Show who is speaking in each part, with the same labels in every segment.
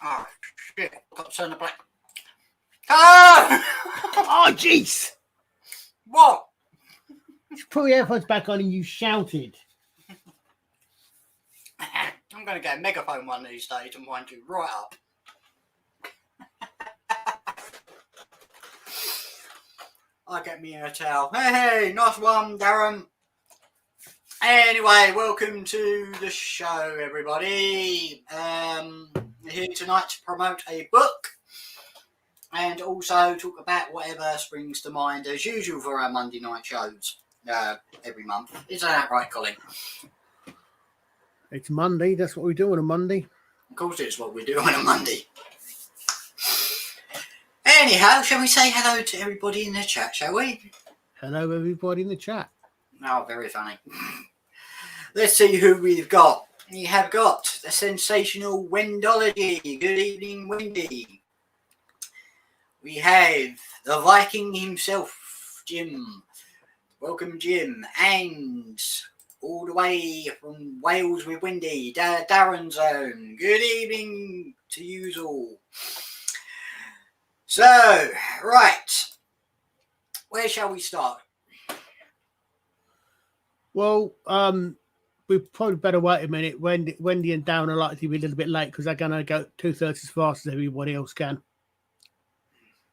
Speaker 1: Oh, shit. I've got to turn the black. Ah!
Speaker 2: Oh, jeez!
Speaker 1: What?
Speaker 2: You put your earphones back on and you shouted.
Speaker 1: I'm going to get a megaphone one of these days and wind you right up. I'll get me a towel. Hey, nice one, Darren. Anyway, welcome to the show, everybody. Here tonight to promote a book and also talk about whatever springs to mind as usual for our Monday night shows every month. Isn't that right, Colin?
Speaker 2: It's Monday. That's what we do on a Monday.
Speaker 1: Of course it's what we do on a Monday. Anyhow, shall we say hello to everybody in the chat, shall we?
Speaker 2: Hello, everybody in the chat.
Speaker 1: Oh, very funny. Let's see who we've got. We have got the sensational Wendology. Good evening, Wendy. We have the Viking himself, Jim. Welcome, Jim. And all the way from Wales with Wendy, Darren's own. Good evening to you all. So, right. Where shall we start?
Speaker 2: Well, we probably better wait a minute. Wendy and Darren are likely to be a little bit late because they're going to go 2/3 as fast as everybody else can.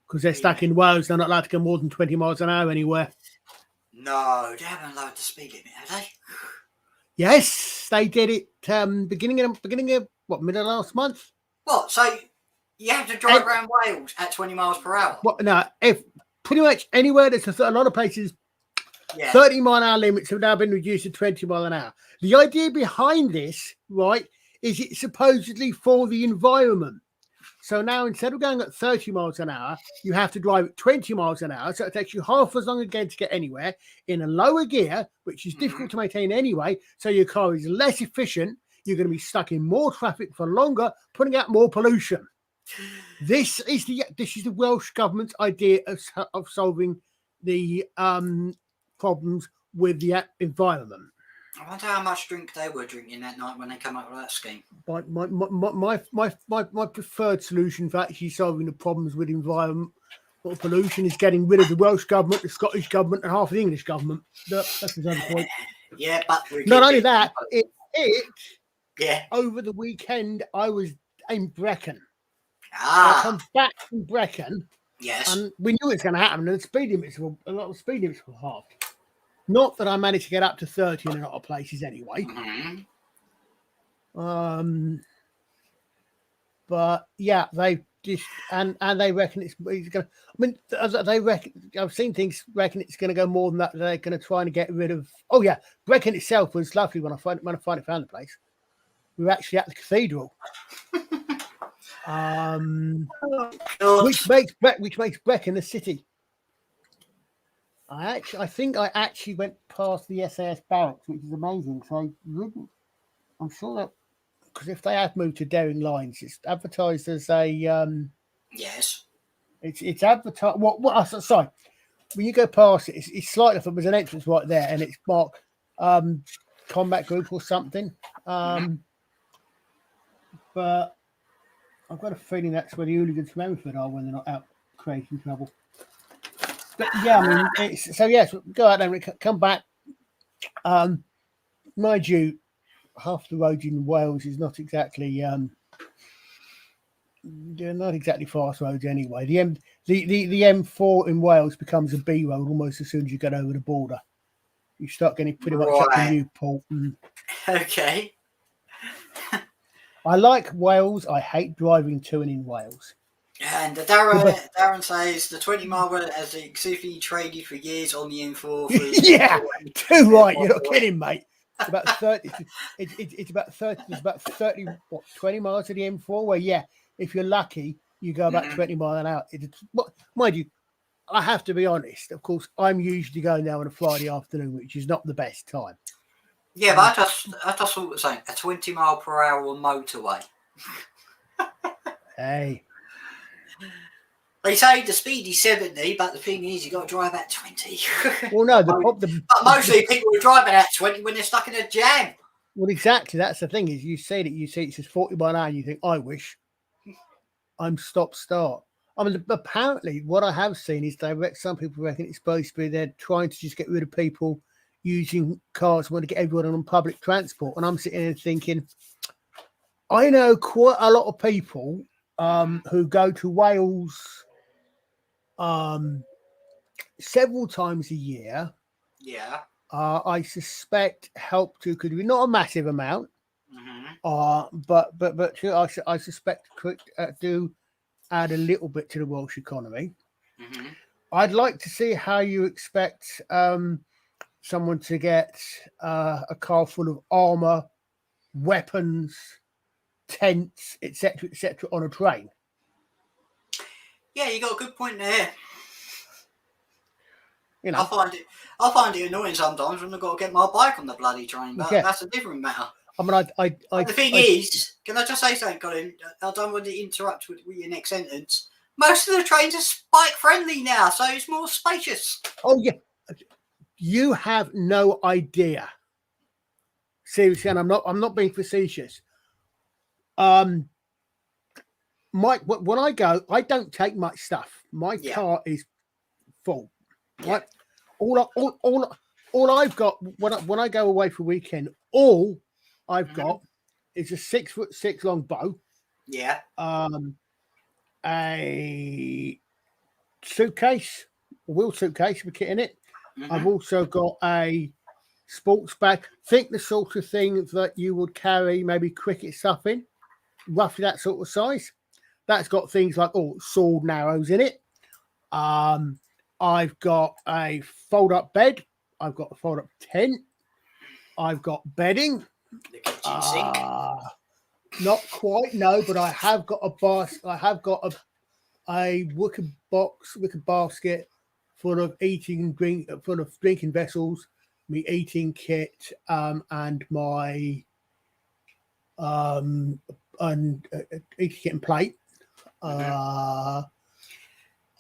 Speaker 2: Because they're stuck in Wales, they're not allowed to go more than 20 miles an hour anywhere.
Speaker 1: No, they haven't lowered the speed limit, have they?
Speaker 2: Yes, they did it beginning of middle of last month.
Speaker 1: What? So you have to drive around Wales at 20 miles per hour?
Speaker 2: What? No, if pretty much anywhere there's a lot of places.
Speaker 1: Yeah.
Speaker 2: 30 mile an hour limits have now been reduced to 20 mile an hour. The idea behind this, right, is it's supposedly for the environment. So now instead of going at 30 miles an hour, you have to drive at 20 miles an hour. So it takes you half as long again to get anywhere in a lower gear, which is difficult to maintain anyway. So your car is less efficient. You're going to be stuck in more traffic for longer, putting out more pollution. This is the Welsh government's idea of solving the problems with the environment.
Speaker 1: I wonder how much drink they were drinking that night when they come up with that scheme.
Speaker 2: My preferred solution for actually solving the problems with environment or pollution is getting rid of the Welsh government, the Scottish government, and half the English government. That's another point.
Speaker 1: Yeah, but
Speaker 2: not only that, over the weekend I was in Brecon. I come back from Brecon.
Speaker 1: Yes.
Speaker 2: And we knew it was going to happen, and a lot of speed limits were halved. Not that I managed to get up to 30 in a lot of places anyway. But yeah, they just and they reckon it's going to. I mean, they reckon I've seen things reckon it's going to go more than that. They're going to try and get rid of. Oh yeah, Brecon itself was lovely when I finally found the place. We were actually at the cathedral. Which makes Brecon a city. I think I actually went past the SAS barracks, which is amazing. So I'm sure that because if they had moved to Daring Lines, it's advertised as a
Speaker 1: yes.
Speaker 2: It's advertised. Sorry, when you go past it, it's slightly different. There's an entrance right there, and it's marked combat group or something. But I've got a feeling that's where the hooligans from Everford are when they're not out creating trouble. But yeah, I mean, it's so yes. Go out there and come back. Mind you, half the roads in Wales is not exactly they're not exactly fast roads anyway. The M4 in Wales becomes a B road almost as soon as you get over the border. You start getting pretty much up to Newport.
Speaker 1: Okay.
Speaker 2: I like Wales. I hate driving to and in Wales.
Speaker 1: And Darren says the 20-mile road has exclusively traded for years on the M4.
Speaker 2: Yeah, too right. You're not kidding, mate. It's about 30. It's about 30. There's about 30. What 20 miles to the M4? Where if you're lucky, you go about 20 miles an hour. Mind you, I have to be honest. Of course, I'm usually going there on a Friday afternoon, which is not the best time.
Speaker 1: Yeah, but I just thought saying a 20 mile per hour motorway.
Speaker 2: Hey.
Speaker 1: They say the speed is 70, but the thing is, you got to drive at 20.
Speaker 2: Well, no,
Speaker 1: but mostly people are driving at 20 when they're stuck in a jam.
Speaker 2: Well, exactly. That's the thing is, you see it says 40 by an hour, and you think, I wish I'm stop-start. I mean, apparently, what I have seen is some people reckon it's supposed to be they're trying to just get rid of people using cars, want to get everyone on public transport. And I'm sitting there thinking, I know quite a lot of people who go to Wales several times a year.
Speaker 1: Yeah.
Speaker 2: I suspect could be not a massive amount, but I suspect could do add a little bit to the Welsh economy. I'd like to see how you expect someone to get a car full of armor, weapons, tents, etc., on a train.
Speaker 1: Yeah, you got a good point there.
Speaker 2: You know,
Speaker 1: I find it annoying sometimes when I've got to get my bike on the bloody train, but that's a different matter.
Speaker 2: I mean,
Speaker 1: the thing is, can I just say something, Colin? I don't want to interrupt with your next sentence. Most of the trains are bike friendly now, so it's more spacious.
Speaker 2: Oh yeah, you have no idea. Seriously, and I'm not being facetious. Mike, when I go, I don't take much stuff. My car is full. Right? All I've got when I go away for a weekend, all I've got is a 6'6" long bow.
Speaker 1: Yeah.
Speaker 2: A suitcase, a wheel suitcase with kit in it. I've also got a sports bag. Think the sort of thing that you would carry maybe cricket stuff in, roughly that sort of size. That's got things like sword and arrows in it. I've got a fold-up bed. I've got a fold-up tent. I've got bedding.
Speaker 1: The kitchen sink.
Speaker 2: Not quite, no, but I have got a basket. I have got a wicker basket full of drinking vessels, my eating kit, and my eating kit and plate.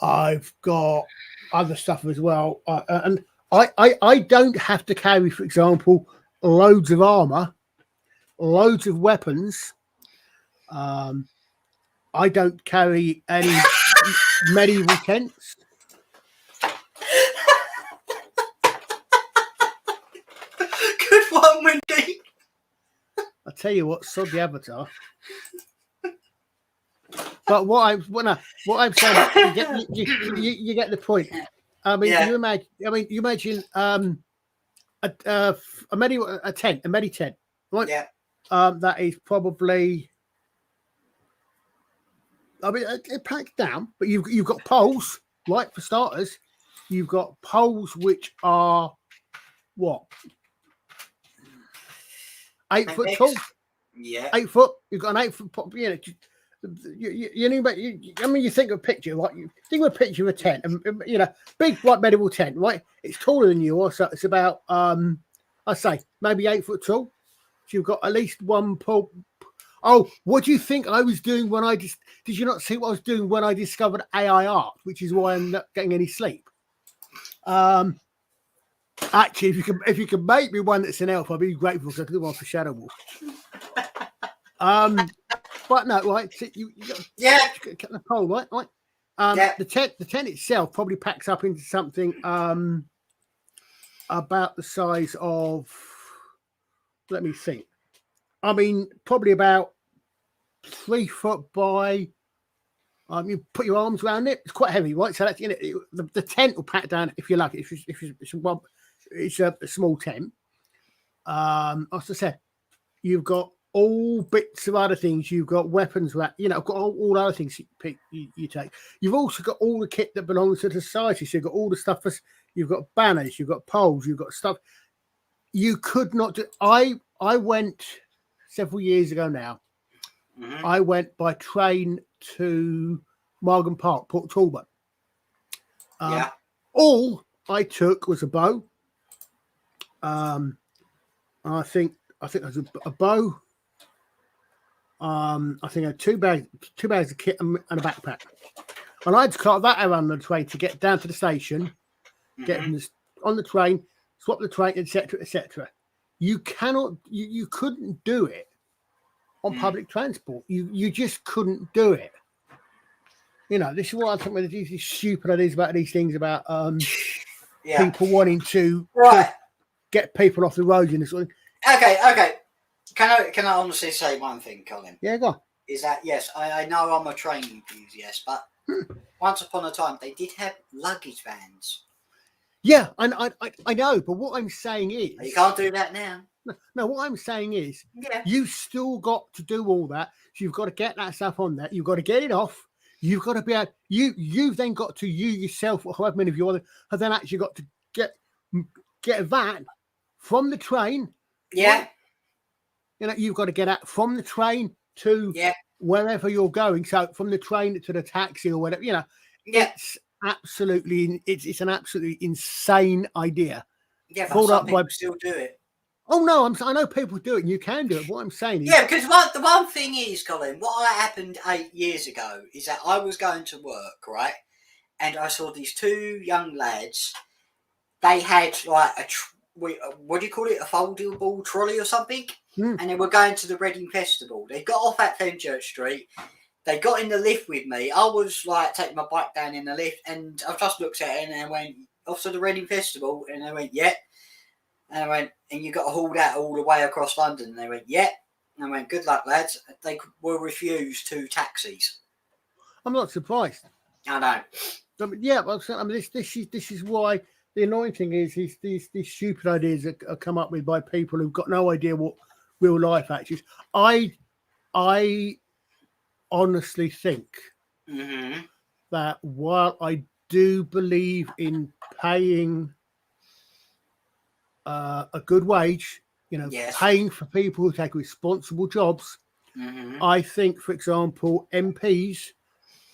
Speaker 2: I've got other stuff as well, and I don't have to carry, for example, loads of armor, loads of weapons. I don't carry any medieval tents.
Speaker 1: Good one, Wendy.
Speaker 2: I tell you what, sod the Avatar. But what I'm saying, you get the point. I mean, you imagine a medi tent, right?
Speaker 1: Yeah.
Speaker 2: That is probably. I mean, it packs down, but you've got poles, right? For starters, you've got poles which are what 8 foot tall.
Speaker 1: Yeah.
Speaker 2: 8 foot. You've got an 8 foot. You think of a picture, right? You think of a picture of a tent, and big white medieval tent, right? It's taller than yours, so it's about I say maybe 8 foot tall. So you've got at least one pole. Oh, what do you think I was doing when did you not see what I was doing when I discovered AI art, which is why I'm not getting any sleep? Actually, if you could make me one that's an elf, I'd be grateful because I could do one for Shadow Wolf. But no, right? So you got the pole, right? The tent itself probably packs up into something about the size of, let me think. I mean, probably about 3 foot by. You put your arms around it. It's quite heavy, right? So that's the tent will pack down if you like. It's a small tent. As I said, you've got all bits of other things. You've got weapons, got all other things you take. You've also got all the kit that belongs to the society. So you've got all the stuff. You've got banners. You've got poles. You've got stuff. You could not do. I went several years ago now.
Speaker 1: Mm-hmm.
Speaker 2: I went by train to Margam Park, Port Talbot. All I took was a bow. I think there was a bow. I think I had two bags of kit and a backpack. And I had to cart that around the train to get down to the station, get on the train, swap the train, etc., etc. You couldn't do it on public transport. You just couldn't do it. This is what I'm talking about. These stupid ideas about these things about people wanting to get people off the road and this sort of thing.
Speaker 1: Okay. Can I honestly say one thing, Colin?
Speaker 2: Yeah, go on.
Speaker 1: Is that yes, I know I'm a train enthusiast, but once upon a time they did have luggage vans.
Speaker 2: Yeah, I know, but what I'm saying is
Speaker 1: you can't do that now.
Speaker 2: No, what I'm saying is you still got to do all that. So you've got to get that stuff on there. You've got to get it off. You've got to be able. You've then got to you yourself, or however many of you are, have then actually got to get that from the train.
Speaker 1: Yeah.
Speaker 2: You've got to get out from the train to wherever you're going. So from the train to the taxi or whatever, it's it's an absolutely insane idea.
Speaker 1: Yeah, but some people still do it.
Speaker 2: Oh no, I know people do it, and you can do it. What I'm saying is,
Speaker 1: because the one thing is, Colin, what happened 8 years ago is that I was going to work, right, and I saw these two young lads. They had like what do you call it, a foldable trolley or something, and they were going to the Reading Festival. They got off at Fenchurch Street. They got in the lift with me. I was like taking my bike down in the lift, and I just looked at it and I went, off to the Reading Festival, and they went, yeah. And I went, and you got to haul that all the way across London. And they went, yeah. And I went, good luck, lads. They were refused 2 taxis.
Speaker 2: I'm not surprised.
Speaker 1: I know.
Speaker 2: This is why the annoying thing is these stupid ideas that are come up with by people who've got no idea what real life actually is. I honestly think that while I do believe in paying a good wage, paying for people who take responsible jobs, I think, for example, MPs.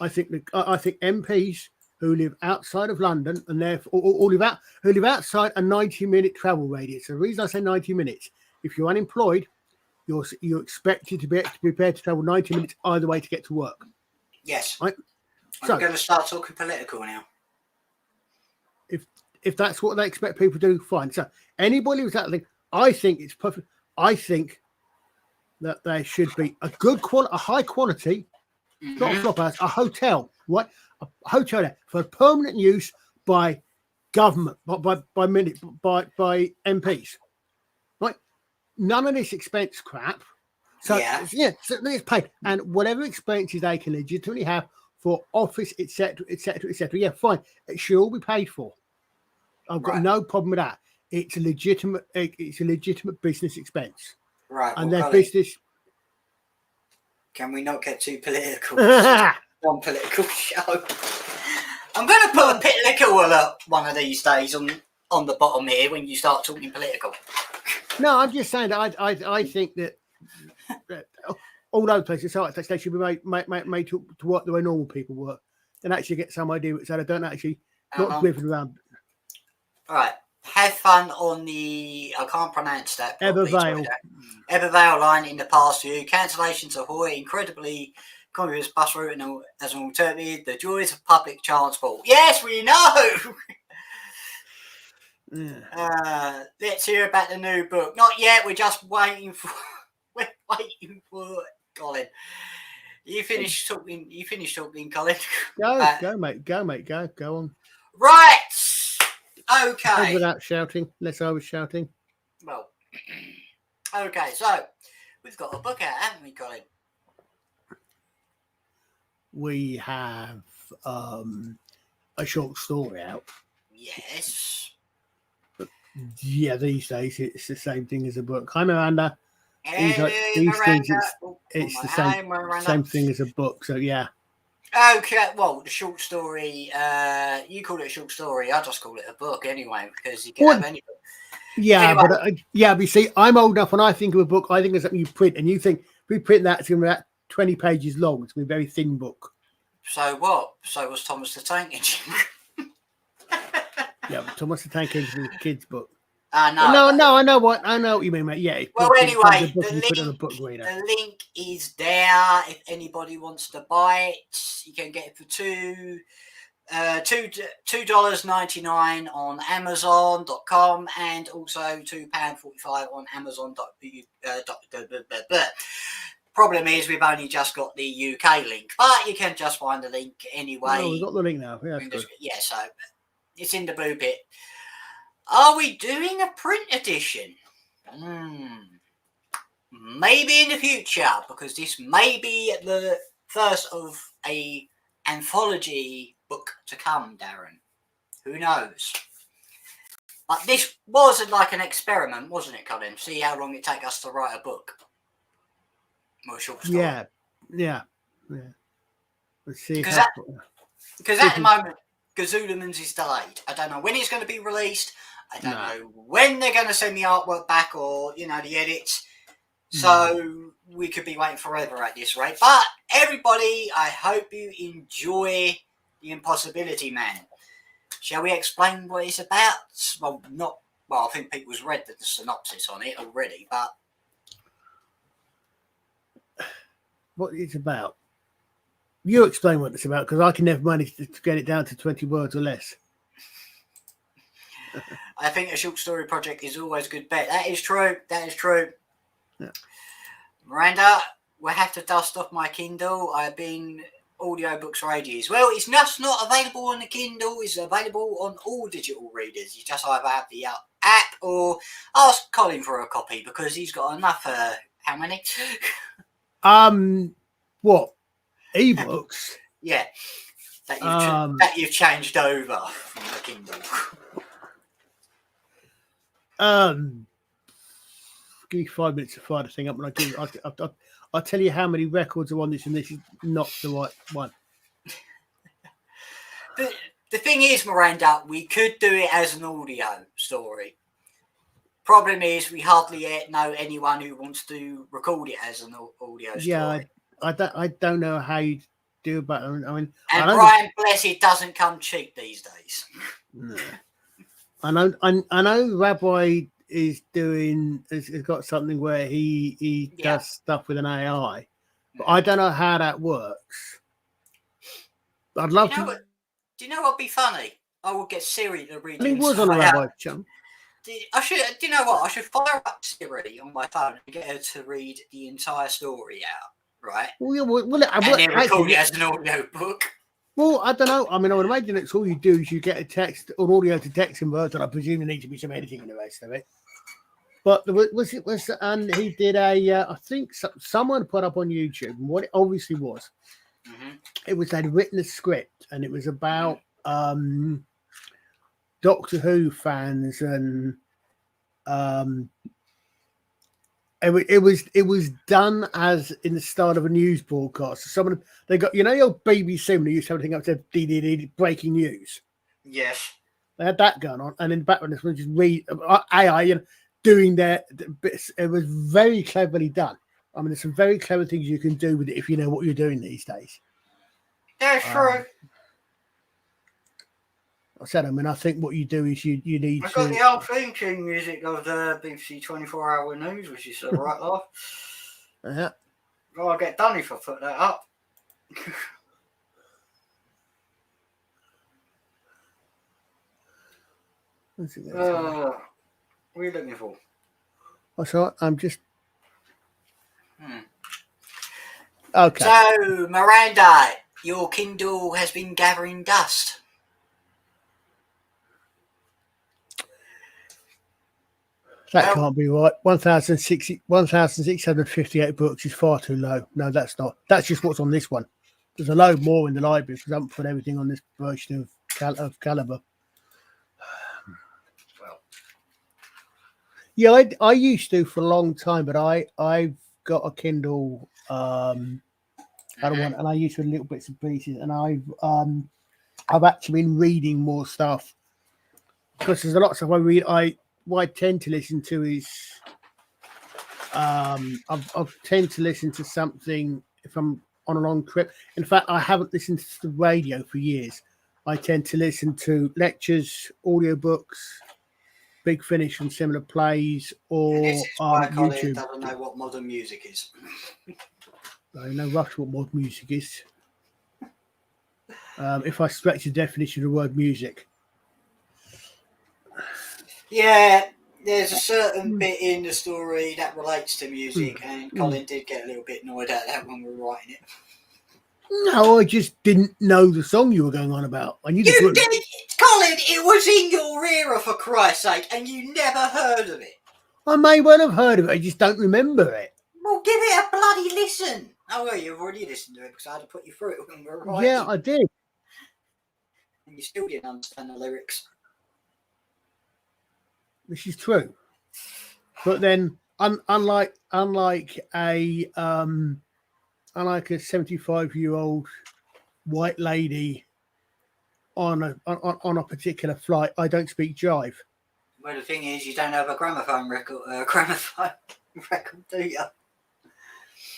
Speaker 2: I think MPs who live outside of London and therefore who live outside a 90-minute travel radius. The reason I say 90 minutes, if you're unemployed, you're expected to be prepared to travel 90 minutes either way to get to work.
Speaker 1: Yes.
Speaker 2: Right?
Speaker 1: I'm going to start talking political now.
Speaker 2: If that's what they expect people to do, fine. So anybody who's that thing, I think it's perfect. I think that there should be a high quality, not a flop house, a hotel, right? A hotel there for permanent use by government, by MPs, right? None of this expense crap. So so it's paid, and whatever expenses they can legitimately have for office, etc., etc., etc. Yeah, fine. It should all be paid for. I've got no problem with that. It's a legitimate business expense.
Speaker 1: Right.
Speaker 2: And their business.
Speaker 1: Can we not get too political? One political show. I'm going to put a political alert one of these days on the bottom here when you start talking political.
Speaker 2: No, I'm just saying that I think that all those places, they should be made to work the way normal people work, and actually get some idea so they don't actually not driven around.
Speaker 1: All right. Have fun on the, I can't pronounce that properly. Evervale line in the past few. Cancellations ahoy, incredibly convenient bus route and as an alternative, the joys of public transport. Yes, we know! Let's hear about the new book. Not yet, we're just waiting for it, Colin. You finished talking. You finished talking, Colin.
Speaker 2: Go, mate. Go on.
Speaker 1: Right. Okay.
Speaker 2: Without shouting, unless I was shouting.
Speaker 1: Well. Okay. So we've got a book out, haven't we, Colin?
Speaker 2: We have a short story out.
Speaker 1: Yes.
Speaker 2: Yeah, these days it's the same thing as a book. Hi, Miranda. These
Speaker 1: Miranda.
Speaker 2: days it's the same thing as a book. So yeah.
Speaker 1: Okay, well, the short story, you call it a short story. I just call it a book anyway, because you can have any book.
Speaker 2: Yeah,
Speaker 1: anyway.
Speaker 2: but you see, I'm old enough. When I think of a book, I think of something you print, and you think we print that, it's going to be about 20 pages long. It's going to be a very thin book.
Speaker 1: So what? So was Thomas the Tank Engine.
Speaker 2: Yeah, but Thomas the Tank Engine is a kid's book.
Speaker 1: No,
Speaker 2: I know what you mean, mate. Yeah.
Speaker 1: Well, anyway,
Speaker 2: the
Speaker 1: link is there. If anybody wants to buy it, you can get it for $2.99 on Amazon.com and also £2.45 on Amazon.com. Problem is, we've only just got the UK link, but you can just find the link anyway.
Speaker 2: Oh, we've got the link now.
Speaker 1: Yeah, so it's in the blue bit. Are we doing a print edition? Maybe in the future, because this may be the first of a anthology book to come, Darren. Who knows? But this was like an experiment, wasn't it, Colin? See how long it take us to write a book. Or a short story.
Speaker 2: Yeah. Let's see.
Speaker 1: Because at the moment, Gazulamans is delayed. I don't know when it's going to be released. I don't know when they're going to send the artwork back or, the edits. So we could be waiting forever at this rate. But everybody, I hope you enjoy the Impossibility Man. Shall we explain what it's about? Well, I think people's read the synopsis on it already, but...
Speaker 2: What it's about? You explain what it's about, because I can never manage to get it down to 20 words or less.
Speaker 1: I think a short story project is always a good bet. That is true. Yeah. Miranda, we'll have to dust off my Kindle. I've been audiobooks for ages. Well, it's just not available on the Kindle. It's available on all digital readers. You just either have the app or ask Colin for a copy, because he's got enough. How many?
Speaker 2: What? Ebooks?
Speaker 1: Yeah. That you've changed over from the Kindle.
Speaker 2: Give me 5 minutes to fire the thing up, and I'll tell you how many records are on this, and this is not the right one.
Speaker 1: The thing is, Miranda, we could do it as an audio story. Problem is, we hardly yet know anyone who wants to record it as an audio story.
Speaker 2: Yeah, I don't know how you do about it. I mean,
Speaker 1: Brian Blessed doesn't come cheap these days.
Speaker 2: No. I know Rabbi has got something where he does stuff with an AI, but I don't know how that works. I'd love to.
Speaker 1: Do you know what'd be funny? I would get Siri to read.
Speaker 2: He was on a Rabbi chum.
Speaker 1: Do you know what? I should fire up Siri on my phone and get her to read the entire story out, right?
Speaker 2: And
Speaker 1: then record it as an audio book.
Speaker 2: Well, I don't know. I mean, I would imagine it's all you do is you get a text, an audio to text converter. I presume there needs to be some editing in the rest of it. But and he did I think someone put up on YouTube, and what it obviously was, it was they'd written a script, and it was about Doctor Who fans, and it was done as in the style of a news broadcast. So someone they got the old BBC when they used to have everything up to DDD breaking news.
Speaker 1: Yes,
Speaker 2: they had that going on, and in the background this one just read AI doing their bits. It was very cleverly done. I mean, there's some very clever things you can do with it if you know what you're doing these days.
Speaker 1: That's true.
Speaker 2: I mean, I think what you do is you need
Speaker 1: I've got the old theme tune music of the BBC 24-hour news, which is the right laugh.
Speaker 2: Yeah.
Speaker 1: Well, I'll get done if I put that up. What are you looking for?
Speaker 2: That's all right. I'm just... Okay.
Speaker 1: So, Miranda, your Kindle has been gathering dust.
Speaker 2: That can't be right. 1,658 books is far too low. No, that's not. That's just what's on this one. There's a load more in the library because I haven't put everything on this version of Caliber.
Speaker 1: Well,
Speaker 2: yeah, I used to for a long time, but I've got a Kindle. I don't want, and I used to little bits and pieces, and I've actually been reading more stuff because there's a lot of stuff I read. What I tend to listen to is I tend to listen to something if I'm on a long trip. In fact, I haven't listened to the radio for years. I tend to listen to lectures, audiobooks, Big Finish and similar plays, or
Speaker 1: this is why Colin
Speaker 2: YouTube.
Speaker 1: doesn't know what modern music is.
Speaker 2: I know roughly what modern music is. If I stretch the definition of the word music.
Speaker 1: Yeah, there's a certain bit in the story that relates to music, and Colin did get a little bit annoyed at that when we were writing it.
Speaker 2: No, I just didn't know the song you were going on about. I knew
Speaker 1: You
Speaker 2: the
Speaker 1: did, Colin. It was in your era, for Christ's sake, and you never heard of it.
Speaker 2: I may well have heard of it. I just don't remember it.
Speaker 1: Well, give it a bloody listen. Oh, well, you've already listened to it because I had to put you through it when we were writing.
Speaker 2: Yeah, I did.
Speaker 1: And you still didn't understand the lyrics.
Speaker 2: This is true. But then, unlike a 75-year-old white lady on a particular flight, I don't speak jive.
Speaker 1: Well, the thing is, you don't have a gramophone record, do you?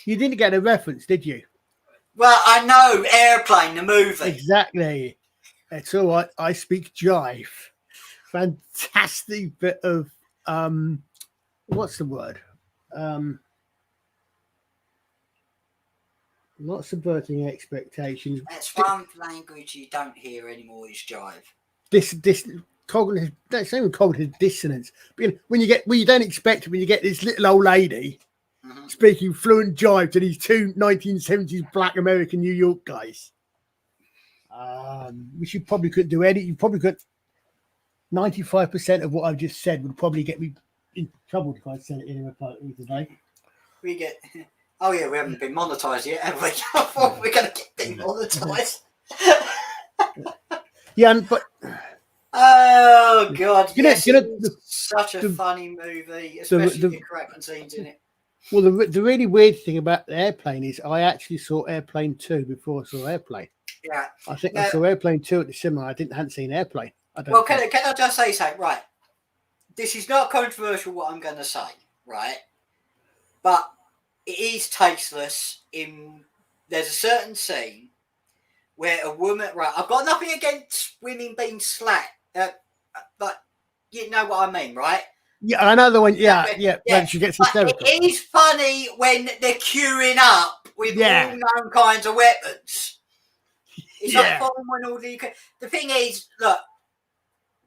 Speaker 2: You didn't get a reference, did you?
Speaker 1: Well, I know Airplane, the movie.
Speaker 2: Exactly. It's all right. I speak jive. Fantastic bit of what's the word? Not subverting expectations.
Speaker 1: That's one language you don't hear anymore is jive.
Speaker 2: This cognitive, that's even cognitive dissonance. When you don't expect it, when you get this little old lady speaking fluent jive to these two 1970s black American New York guys, which you probably couldn't do any. You probably could. 95% of what I've just said would probably get me in trouble if I said it inappropriately today.
Speaker 1: We get. Oh yeah, we haven't been monetized yet, have we? I thought we're going to get demonetized.
Speaker 2: Yeah, but
Speaker 1: oh god, yes,
Speaker 2: you know,
Speaker 1: such a funny movie, especially the cracking scenes in it.
Speaker 2: Well, the really weird thing about the Airplane is I actually saw Airplane 2 before I saw Airplane.
Speaker 1: Yeah,
Speaker 2: I think I saw Airplane 2 at the cinema. I hadn't seen Airplane.
Speaker 1: Well, can I just say something? Right, this is not controversial what I'm going to say, right? But it is tasteless. There's a certain scene where a woman, right? I've got nothing against women being slapped, but you know what I mean, right?
Speaker 2: Yeah, I know the one. Yeah. When she gets hysterical.
Speaker 1: It is funny when they're queuing up with all known kinds of weapons. It's not fun when all the thing is, look,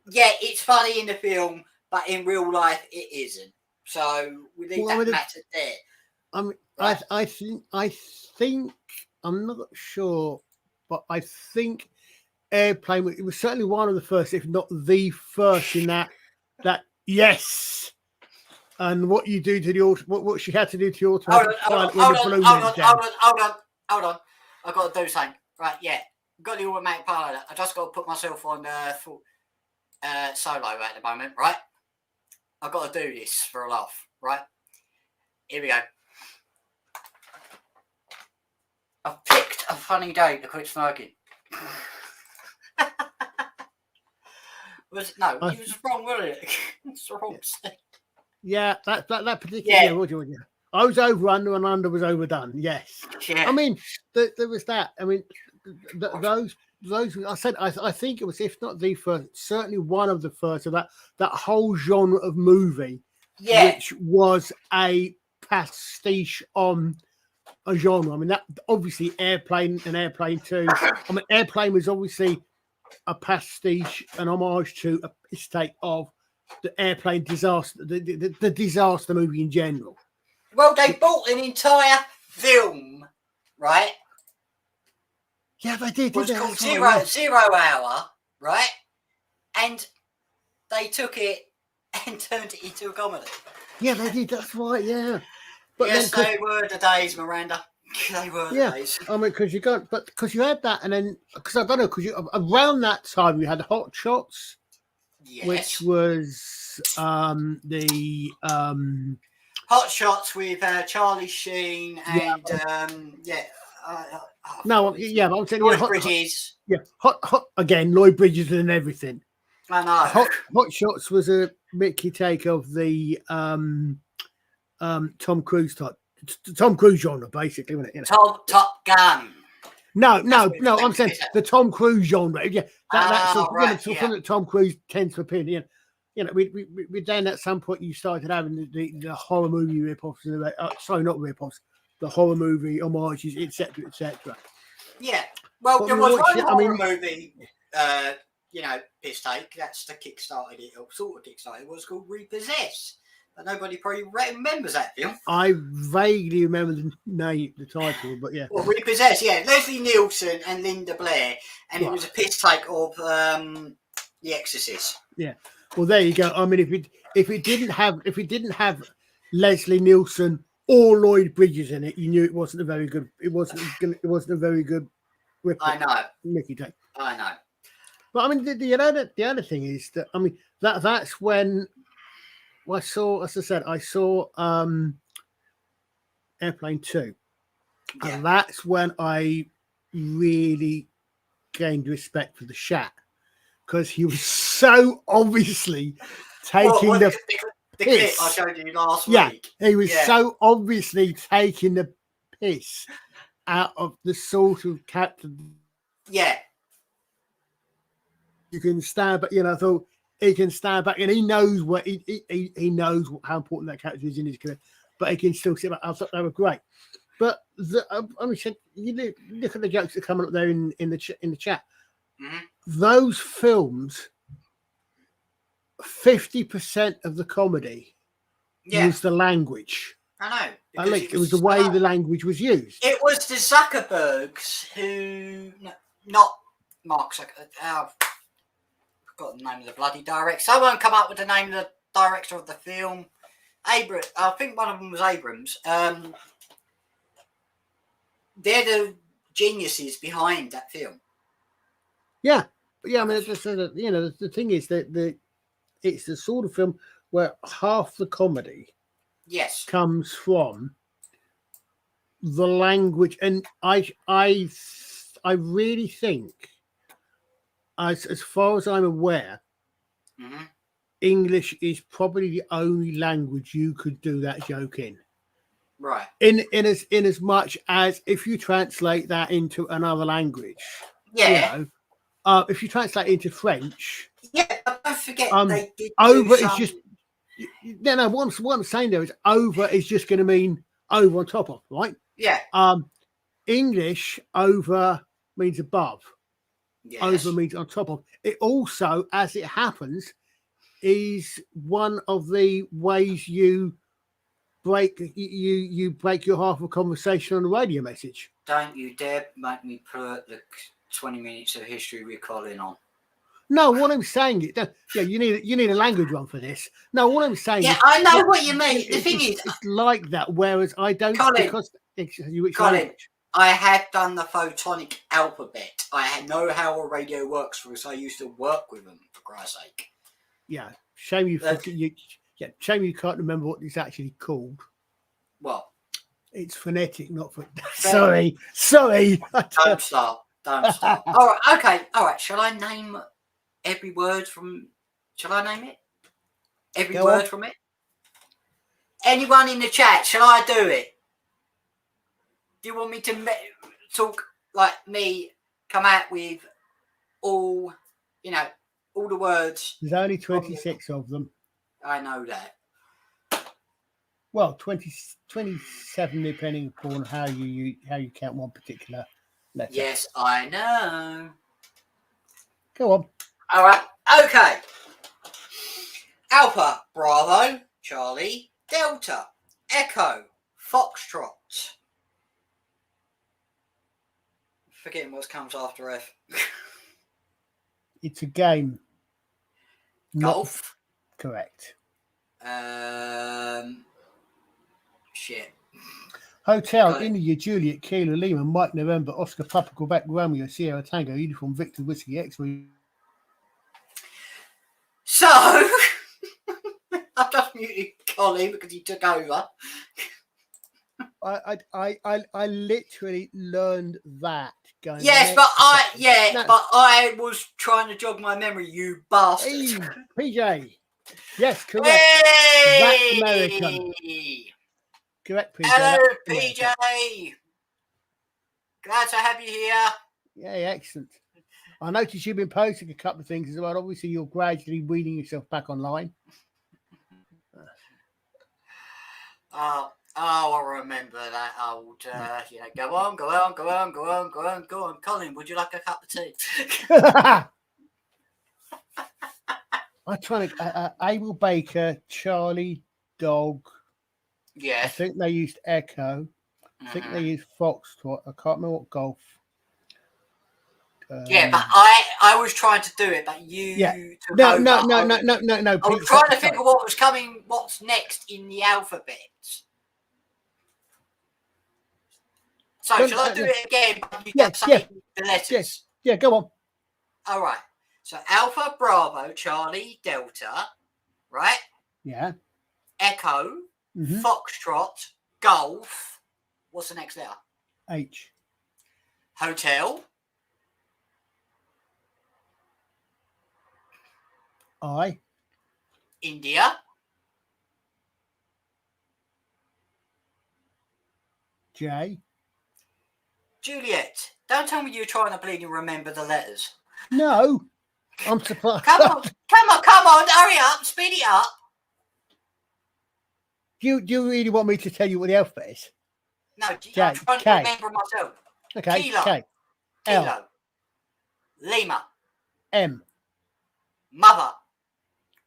Speaker 1: it's funny in the film, but in real life it isn't. So we leave that matter there.
Speaker 2: Right. I think I'm not sure, but I think Airplane. It was certainly one of the first, if not the first, in that. Yes, and what you do to the what she had to do to the automatic pilot when the balloon went down.
Speaker 1: Hold on. I've got to do something. Right, got the automatic pilot. I just got to put myself on full solo at the moment, right? I've got to do this for a laugh, right? Here we go. I've picked a funny day to quit smoking. It was wrong, wasn't it? It's the wrong thing. Yeah,
Speaker 2: that particular. Yeah. I was over under and under was overdone. Yes.
Speaker 1: Yeah.
Speaker 2: I mean, there was that. I mean, those. I said. I think it was, if not the first, certainly one of the first of that whole genre of movie, which was a pastiche on a genre. I mean, that obviously Airplane and Airplane 2. I mean, Airplane was obviously a pastiche, an homage to a mistake of the airplane disaster, the disaster movie in general.
Speaker 1: Well, they bought an entire film, right?
Speaker 2: Yeah, they did.
Speaker 1: Was
Speaker 2: They?
Speaker 1: called
Speaker 2: That's right,
Speaker 1: Zero Hour, right? And they took it and turned it into a comedy.
Speaker 2: yeah, they did. That's right. Yeah. But
Speaker 1: Yes,
Speaker 2: then,
Speaker 1: they were the days, Miranda. They were the days.
Speaker 2: I mean, because you had that, and then because I don't know, because around that time you had Hot Shots,
Speaker 1: Yes.
Speaker 2: which was the
Speaker 1: Hot Shots with Charlie Sheen and
Speaker 2: no, yeah, but I'm saying
Speaker 1: Lloyd Bridges.
Speaker 2: hot again, Lloyd Bridges and everything.
Speaker 1: I know.
Speaker 2: Hot Shots was a Mickey take of the Tom Cruise type, Tom Cruise genre, basically, wasn't it?
Speaker 1: Top Gun.
Speaker 2: No. I'm saying the Tom Cruise genre. Yeah, that's something that Tom Cruise tends to appear. We then at some point you started having the horror movie rip-offs, sorry, not rip-offs, the horror movie homages, etc., etc.
Speaker 1: Yeah. Well,
Speaker 2: But
Speaker 1: there was one horror movie, piss take. That's the kickstarted it, or sort of kickstarted. It was called Repossess. But nobody probably remembers that film.
Speaker 2: I vaguely remember the title, but yeah.
Speaker 1: Well, Repossess, yeah. Leslie Nielsen and Linda Blair, and it was a piss take of The Exorcist.
Speaker 2: Yeah. Well, there you go. I mean, if it didn't have Leslie Nielsen or Lloyd Bridges in it, you knew it wasn't a very good. It wasn't a very good.
Speaker 1: I know.
Speaker 2: Mickey take.
Speaker 1: I know.
Speaker 2: But I mean, the other thing is that I mean that's when I saw, as I said, Airplane 2, and that's when I really gained respect for the Shat, because he was so obviously taking the
Speaker 1: clip I showed you last
Speaker 2: week. He was
Speaker 1: so
Speaker 2: obviously taking the piss out of the sort of character.
Speaker 1: Yeah.
Speaker 2: You can stand back, I thought he can stand back, and he knows what he knows how important that character is in his career, but he can still sit back. I thought they were great. But you look at the jokes that are coming up there in the chat.
Speaker 1: Mm-hmm.
Speaker 2: Those films, 50% of the comedy was the language.
Speaker 1: I know.
Speaker 2: It was the way the language was used.
Speaker 1: It was the Zuckerbergs who, not Mark Zuckerberg. I've forgotten the name of the bloody director. Someone come up with the name of the director of the film. I think one of them was Abrams. They're the geniuses behind that film.
Speaker 2: Yeah. I mean, the thing is that it's the sort of film where half the comedy comes from the language, and I really think, as far as I'm aware, English is probably the only language you could do that joke in.
Speaker 1: Right.
Speaker 2: In as much as if you translate that into another language.
Speaker 1: Yeah.
Speaker 2: If you translate it into French.
Speaker 1: Yeah, but don't forget they did
Speaker 2: over is just what I'm saying there is over is just going to mean over on top of, right?
Speaker 1: Yeah.
Speaker 2: English over means above.
Speaker 1: Yes.
Speaker 2: Over means on top of. It also, as it happens, is one of the ways you break your half of a conversation on a radio message.
Speaker 1: Don't you dare make me put the 20 minutes of history with Colin on.
Speaker 2: No, what I'm saying is, you need a language one for this. No, what I'm saying is,
Speaker 1: I know what you mean. The thing is,
Speaker 2: it's like that. Whereas I don't,
Speaker 1: Colin,
Speaker 2: Colin,
Speaker 1: I had done the photonic alphabet. I know how a radio works because I used to work with them. For Christ's sake.
Speaker 2: Yeah, shame you shame you can't remember what it's actually called.
Speaker 1: What?
Speaker 2: It's phonetic, not for. Sorry.
Speaker 1: Don't start. All right. Okay. All right. Shall I name every word from? Shall I name it? Every word from it. Anyone in the chat? Shall I do it? Do you want me to talk like me? Come out with all, all the words.
Speaker 2: There's only 26 of them.
Speaker 1: I know that.
Speaker 2: Well, 27 depending upon how you count one particular letter.
Speaker 1: Yes, I know.
Speaker 2: Go on.
Speaker 1: All right. Okay. Alpha, Bravo, Charlie, Delta, Echo, Foxtrot. Forgetting what comes after F.
Speaker 2: It's a game. Not
Speaker 1: Golf.
Speaker 2: correct.
Speaker 1: Shit.
Speaker 2: Hotel,
Speaker 1: Got it.
Speaker 2: India, Juliet, Kilo, Lima, Mike, November, Oscar, Papa, Quebec, Romeo, Sierra, Tango, Uniform, Victor, Whiskey, X-Ray.
Speaker 1: So, I've just muted Colin because he took over.
Speaker 2: I literally learned that going.
Speaker 1: Yes, but I was trying to jog my memory, you bastard.
Speaker 2: Hey, PJ. Yes, correct.
Speaker 1: Hey!
Speaker 2: That's American. Correct, PJ.
Speaker 1: Hello,
Speaker 2: That's
Speaker 1: PJ.
Speaker 2: American.
Speaker 1: Glad to have you here.
Speaker 2: Yeah, excellent. I noticed you've been posting a couple of things as well. Obviously, you're gradually weaning yourself back online.
Speaker 1: I remember that old, go on. Colin, would you like a cup of tea?
Speaker 2: I'm trying to, Abel Baker, Charlie, Dog.
Speaker 1: Yes.
Speaker 2: I think they used Echo. I think they used Foxtrot. I can't remember what golf.
Speaker 1: Yeah, but I was trying to do it, but you took over.
Speaker 2: No.
Speaker 1: I was trying to figure what was coming, what's next in the alphabet. So, shall I do it again? You kept saying the letters.
Speaker 2: Yeah, go on.
Speaker 1: All right. So, Alpha, Bravo, Charlie, Delta, right?
Speaker 2: Yeah.
Speaker 1: Echo, Foxtrot, Golf. What's the next letter?
Speaker 2: H.
Speaker 1: Hotel.
Speaker 2: I.
Speaker 1: India.
Speaker 2: J.
Speaker 1: Juliet. Don't tell me you're trying to bleeding remember the letters.
Speaker 2: No. I'm surprised.
Speaker 1: Come on. Hurry up. Speed it up.
Speaker 2: Do you really want me to tell you what the alphabet is?
Speaker 1: No, I'm trying to remember myself.
Speaker 2: Okay.
Speaker 1: Kilo.
Speaker 2: K.
Speaker 1: Kilo.
Speaker 2: L.
Speaker 1: Lima.
Speaker 2: M.
Speaker 1: Mother.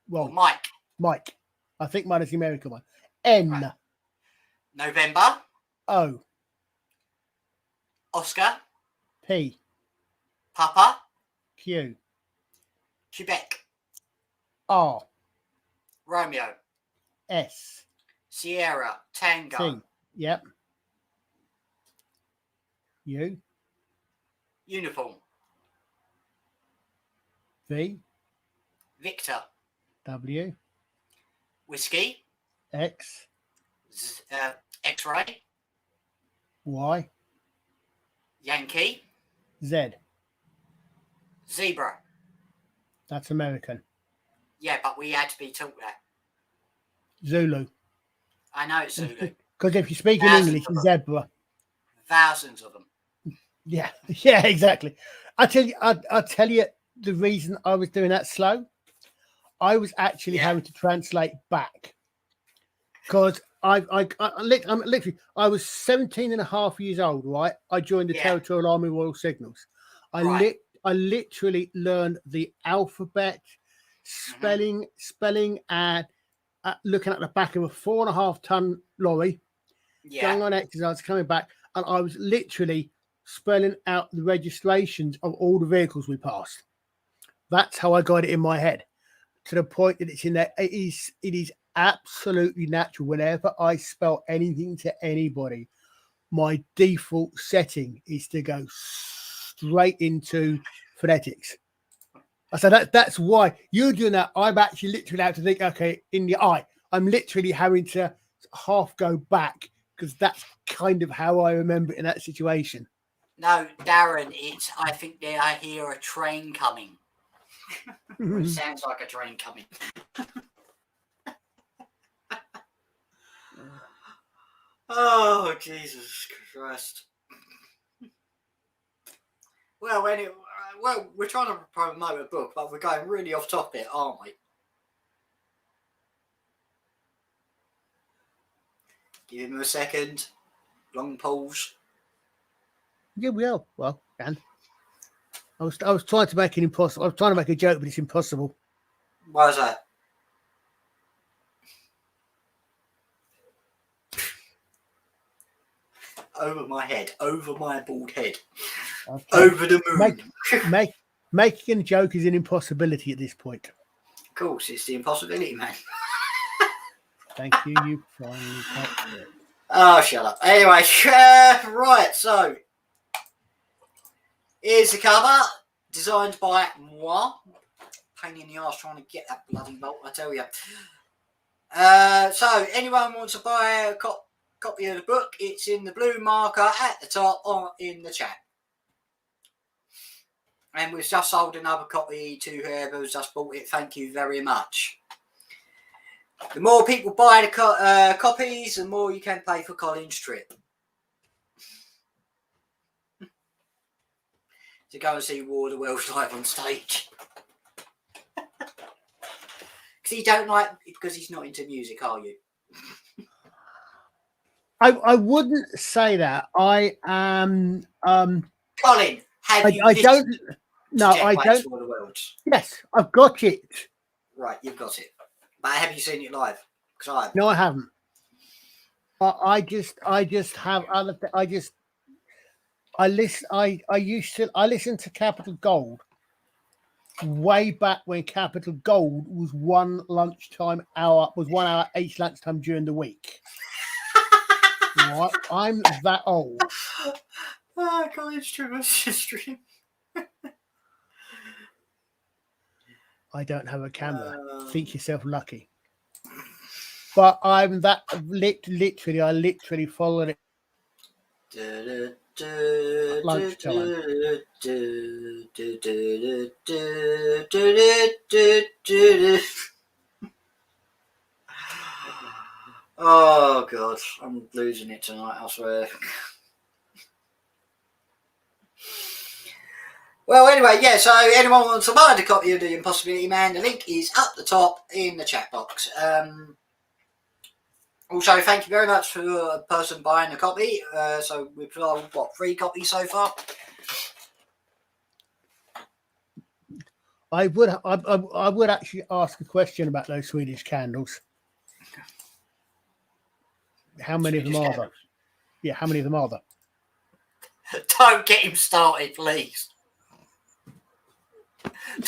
Speaker 2: Well,
Speaker 1: Mike.
Speaker 2: I think mine is the American one. N.
Speaker 1: Right. November.
Speaker 2: O.
Speaker 1: Oscar.
Speaker 2: P.
Speaker 1: Papa.
Speaker 2: Q.
Speaker 1: Quebec.
Speaker 2: R.
Speaker 1: Romeo.
Speaker 2: S.
Speaker 1: Sierra. Tango.
Speaker 2: T. Yep. U.
Speaker 1: Uniform.
Speaker 2: V.
Speaker 1: Victor.
Speaker 2: W.
Speaker 1: Whiskey.
Speaker 2: X.
Speaker 1: X-ray.
Speaker 2: Y.
Speaker 1: Yankee.
Speaker 2: Z.
Speaker 1: Zebra.
Speaker 2: That's American.
Speaker 1: Yeah, but we had to be taught that.
Speaker 2: Zulu.
Speaker 1: I know it's Zulu.
Speaker 2: Because if you speak in English, zebra.
Speaker 1: Thousands of them.
Speaker 2: Yeah, exactly. I'll tell you the reason I was doing that slow. I was actually having to translate back because I'm literally, I was 17 and a half years old, right? I joined the Territorial Army Royal Signals. I literally learned the alphabet, spelling, and looking at the back of a 4.5 ton lorry, going on exercise, coming back, and I was literally spelling out the registrations of all the vehicles we passed. That's how I got it in my head, to the point that it's in there. It is absolutely natural. Whenever I spell anything to anybody, my default setting is to go straight into phonetics. I said that's why you're doing that. I'm actually literally have to think, okay, in the I. I'm literally having to half go back because that's kind of how I remember it in that situation.
Speaker 1: No, Darren, I think I hear a train coming. It sounds like a train coming. Oh, Jesus Christ. Well, we're trying to promote a book, but we're going really off topic, aren't we? Give him a second. Long pause.
Speaker 2: Yeah, we are. Well, Dan. I was trying to make it impossible. I was trying to make a joke, but it's impossible.
Speaker 1: Why is that? Over my head. Over my bald head.
Speaker 2: Okay.
Speaker 1: Over the moon.
Speaker 2: Making a joke is an impossibility at this point.
Speaker 1: Of course, it's the Impossibility Man.
Speaker 2: Thank you. You finally caught it.
Speaker 1: Oh, shut up. Anyway, right, so here's the cover, designed by moi. Pain in the arse trying to get that bloody bolt, I tell you. So, anyone wants to buy a copy of the book, it's in the blue marker at the top or in the chat. And we've just sold another copy to whoever's just bought it. Thank you very much. The more people buy the copies, the more you can pay for Colin's trip. To go and see War of the Worlds live on stage. Because you don't like, because he's not into music, are you?
Speaker 2: I wouldn't say that. I am.
Speaker 1: Colin, have you?
Speaker 2: I don't. No,
Speaker 1: Jeff
Speaker 2: I
Speaker 1: White's
Speaker 2: don't.
Speaker 1: War of the Worlds?
Speaker 2: Yes, I've got it.
Speaker 1: Right, you've got it. But have you seen it live? Because I haven't.
Speaker 2: No, I haven't. I just have other. I listened to Capital Gold way back when Capital Gold was 1 hour each lunchtime during the week. Right, I'm that old.
Speaker 1: Oh, Colin's stream.
Speaker 2: I don't have a camera. Think yourself lucky. But I'm that literally. I literally followed it. Lunchtime.
Speaker 1: Oh god, I'm losing it tonight, I swear. Well, anyway, yeah, so anyone wants to buy the copy of the Impossibility Man, the link is up the top in the chat box. Also, thank you very much for a person buying a copy. So we've sold, 3 copies so far?
Speaker 2: I would actually ask a question about those Swedish candles. How many of them are there? Yeah, how many of them are there?
Speaker 1: Don't get him started, please.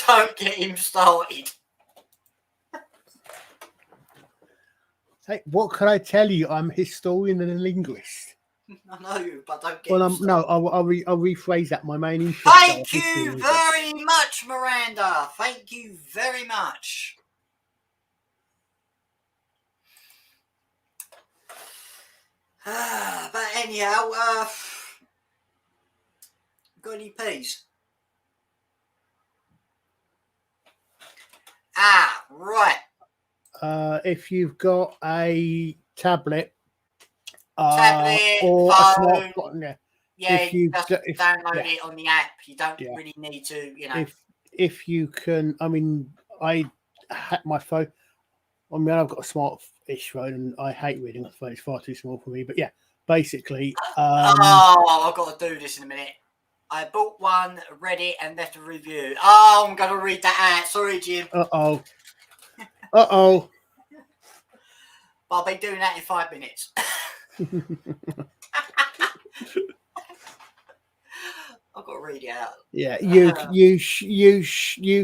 Speaker 1: Don't get him started.
Speaker 2: Hey, what can I tell you? I'm a historian and a linguist.
Speaker 1: I know, but don't get him started.
Speaker 2: I'll rephrase that. My main interest.
Speaker 1: Thank you very much, Miranda. Thank you very much. But anyhow, got any peas? Right.
Speaker 2: If you've got a tablet,
Speaker 1: or
Speaker 2: phone, a smartphone,
Speaker 1: yeah, you just download it on the app. You don't really need to,
Speaker 2: If you can, I mean, I had my phone. I mean, I've got a smart-ish phone, and I hate reading on the phone. It's far too small for me. But yeah, basically.
Speaker 1: I've got to do this in a minute. I bought one, read it, and left a review. I'm going to read that out. Sorry, Jim.
Speaker 2: Uh-oh.
Speaker 1: But I'll be doing that in 5 minutes. I've got to read it out.
Speaker 2: Yeah, you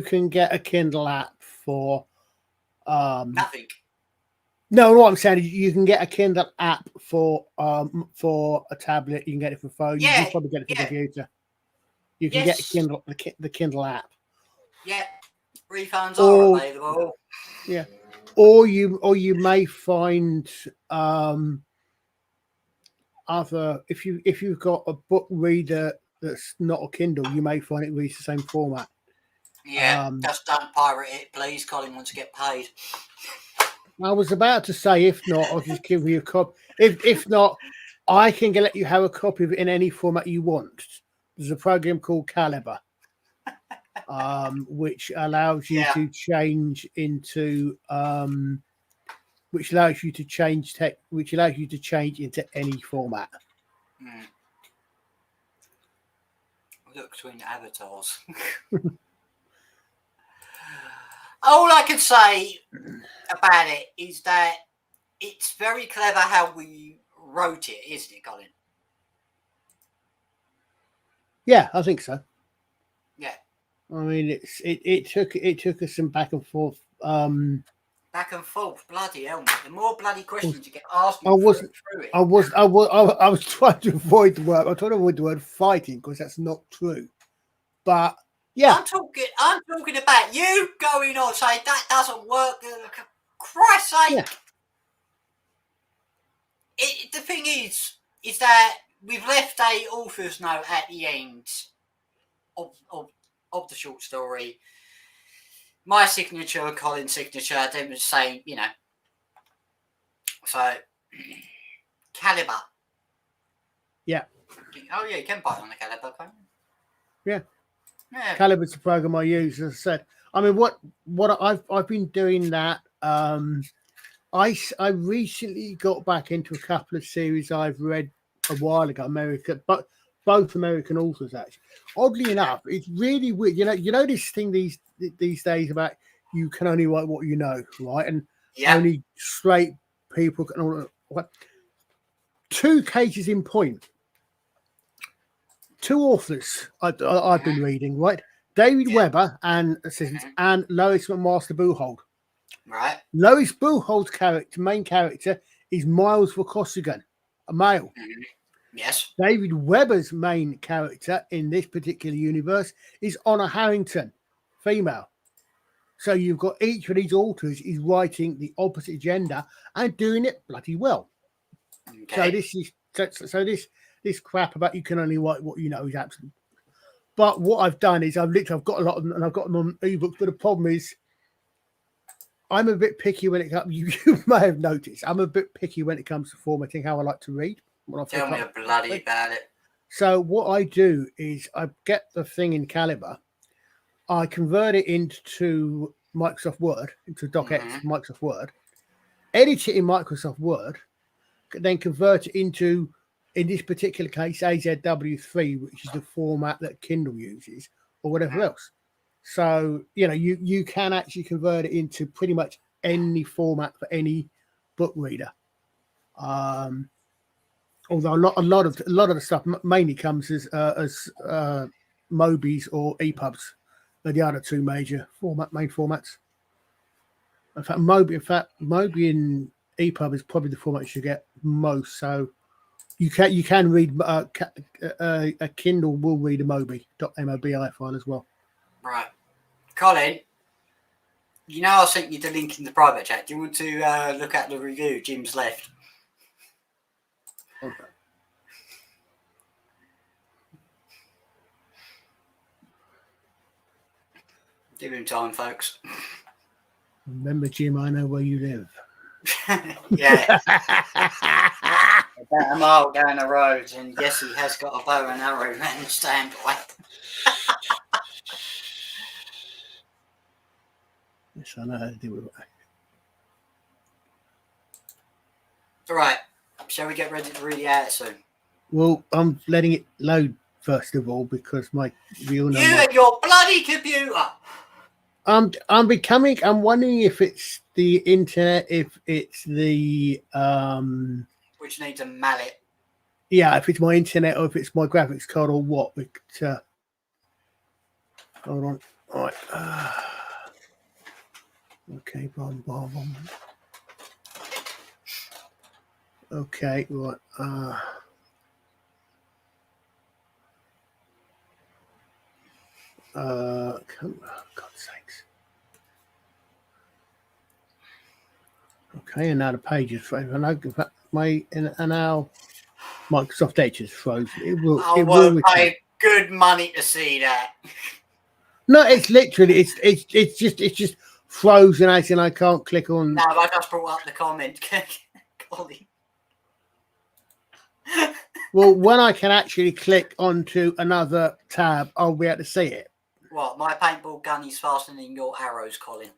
Speaker 2: can get a Kindle app for
Speaker 1: nothing.
Speaker 2: No, what I'm saying is you can get a Kindle app for a tablet. You can get it for phone. You can probably get it for computer. You can get the Kindle app.
Speaker 1: Yeah, refunds are available.
Speaker 2: Yeah, or you may find other if you've got a book reader that's not a Kindle, you may find it reads the same format.
Speaker 1: Yeah, just don't pirate it, please. Colin wants to get paid.
Speaker 2: I was about to say, if not, I'll just give you a copy. If not, I can let you have a copy of it in any format you want. There's a program called Caliber, which allows you to change into which allows you to change into any format.
Speaker 1: Look between the avatars. All I can say about it is that it's very clever how we wrote it, isn't it, Colin?
Speaker 2: Yeah, I think so.
Speaker 1: Yeah.
Speaker 2: I mean, it took us some back and forth.
Speaker 1: Back and forth, bloody hell, mate. The more bloody questions you get
Speaker 2: I
Speaker 1: asking
Speaker 2: wasn't.
Speaker 1: through it.
Speaker 2: I was trying to avoid the word. I was trying to avoid the word fighting because that's not true. But yeah,
Speaker 1: I'm talking about you going on saying that doesn't work. Christ's sake.
Speaker 2: yeah,
Speaker 1: The thing is that we've left a author's note at the end of the short story. My signature and Colin's signature, them was saying, you know, so caliber.
Speaker 2: yeah,
Speaker 1: Oh yeah, you can buy it on the caliber, can't you?
Speaker 2: yeah.
Speaker 1: Yeah.
Speaker 2: Caliber's the program I use. As I said, I mean, what I've been doing that. I recently got back into a couple of series I've read a while ago, but both American authors actually. Oddly enough, it's really weird. You know this thing these days about you can only write what you know, right? And
Speaker 1: Yeah.
Speaker 2: only straight people can. Two cases in point. Two authors I've been reading, right? David Webber and assistants and Lois McMaster Buchhold.
Speaker 1: Right.
Speaker 2: Lois Buchhold's main character, is Miles Verkosigan, a male.
Speaker 1: Yes.
Speaker 2: David Webber's main character in this particular universe is Honor Harrington, female. So you've got each of these authors is writing the opposite gender and doing it bloody well.
Speaker 1: Okay.
Speaker 2: So this crap about you can only write what you know is absolute. But what I've done is I've got a lot of them and I've got them on ebooks. But the problem is I'm a bit picky when it comes. You may have noticed I'm a bit picky when it comes to formatting how I like to read.
Speaker 1: Tell me bloody about it.
Speaker 2: So what I do is I get the thing in Caliber, I convert it into Microsoft Word, into DocX, Microsoft Word, edit it in Microsoft Word, then convert it into, in this particular case, AZW3, which is the format that Kindle uses, or whatever else. So, you know, you can actually convert it into pretty much any format for any book reader. Although a lot of the stuff mainly comes as Mobies or EPUBs, are the other two major main formats. In fact, Mobi and EPUB is probably the format you should get most. So you can read a Kindle will read a Mobi file as well.
Speaker 1: Right, Colin. You know I sent you the link in the private chat. Do you want to look at the review Jim's left?
Speaker 2: Okay.
Speaker 1: Give him time, folks.
Speaker 2: Remember, Jim, I know where you live.
Speaker 1: Yeah. About a mile down the road, and yes, he has got a bow and arrow man standby.
Speaker 2: Yes, I know how to deal with it.
Speaker 1: All right. Shall we get ready to read it out soon?
Speaker 2: Well, I'm letting it load first of all because and
Speaker 1: your bloody computer.
Speaker 2: I'm wondering if it's the internet, if it's the
Speaker 1: which needs a mallet.
Speaker 2: Yeah, if it's my internet or if it's my graphics card or what. But, hold on. All right. Okay, bomb. Okay, right. God's sakes. Okay, and now the page is frozen. And now Microsoft Edge is frozen. It will
Speaker 1: pay good money to see that.
Speaker 2: No, it's literally it's just frozen as in I can't click on.
Speaker 1: No, I just brought up the comment. Colin.
Speaker 2: Well, when I can actually click onto another tab, I'll be able to see it.
Speaker 1: What? My paintball gun is faster than your arrows, Colin.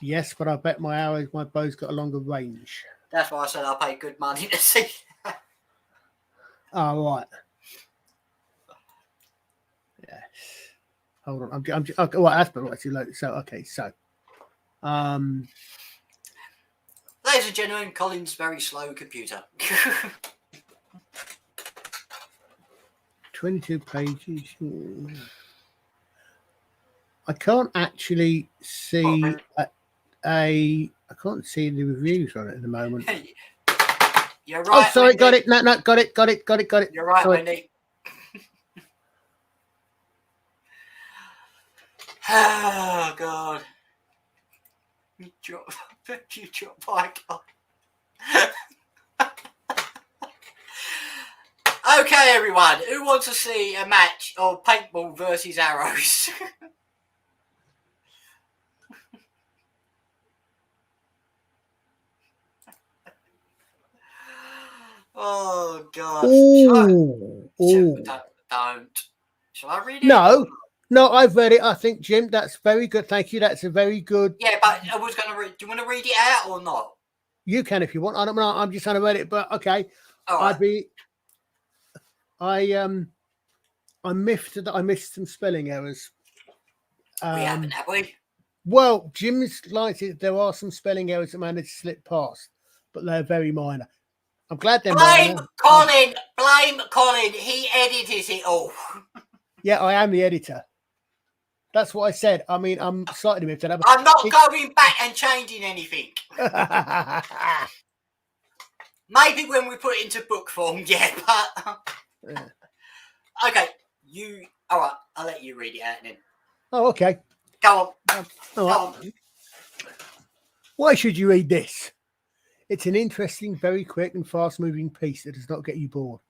Speaker 2: Yes, but I bet my bow's got a longer range.
Speaker 1: That's why I said I pay good money to see that.
Speaker 2: Oh, right. Yes. Hold on. I'm okay, well, that's better actually loaded. So, okay, so.
Speaker 1: Ladies and gentlemen, Colin's very slow computer.
Speaker 2: 22 pages. I can't actually see I can't see the reviews on it at the moment.
Speaker 1: You're right.
Speaker 2: Oh, sorry,
Speaker 1: Wendy.
Speaker 2: got it. No, got it.
Speaker 1: You're right,
Speaker 2: sorry.
Speaker 1: Wendy. Oh God. You drop my God. Okay, everyone. Who wants to see a match of paintball versus arrows? Oh God. Don't. Shall I read it?
Speaker 2: No, I've read it. I think, Jim, that's very good. Thank you. That's a very good.
Speaker 1: Yeah, but I was going to read. Do you want to read it out or not?
Speaker 2: You can if you want. I don't know. I'm just trying to read it, but okay.
Speaker 1: All right.
Speaker 2: I missed some spelling errors.
Speaker 1: We haven't, have we?
Speaker 2: Well, Jim's likes it. There are some spelling errors that managed to slip past, but they're very minor. I'm glad they're
Speaker 1: blame
Speaker 2: minor.
Speaker 1: Colin. Blame Colin. He edited it all.
Speaker 2: Yeah, I am the editor. That's what I said. I mean, I'm slightly miffed.
Speaker 1: I'm not going back and changing anything. Maybe when we put it into book form, yeah, but... Okay, all right, I'll let you read it out then.
Speaker 2: Oh, okay.
Speaker 1: Go on.
Speaker 2: Go on. Why should you read this? It's an interesting, very quick and fast-moving piece that does not get you bored.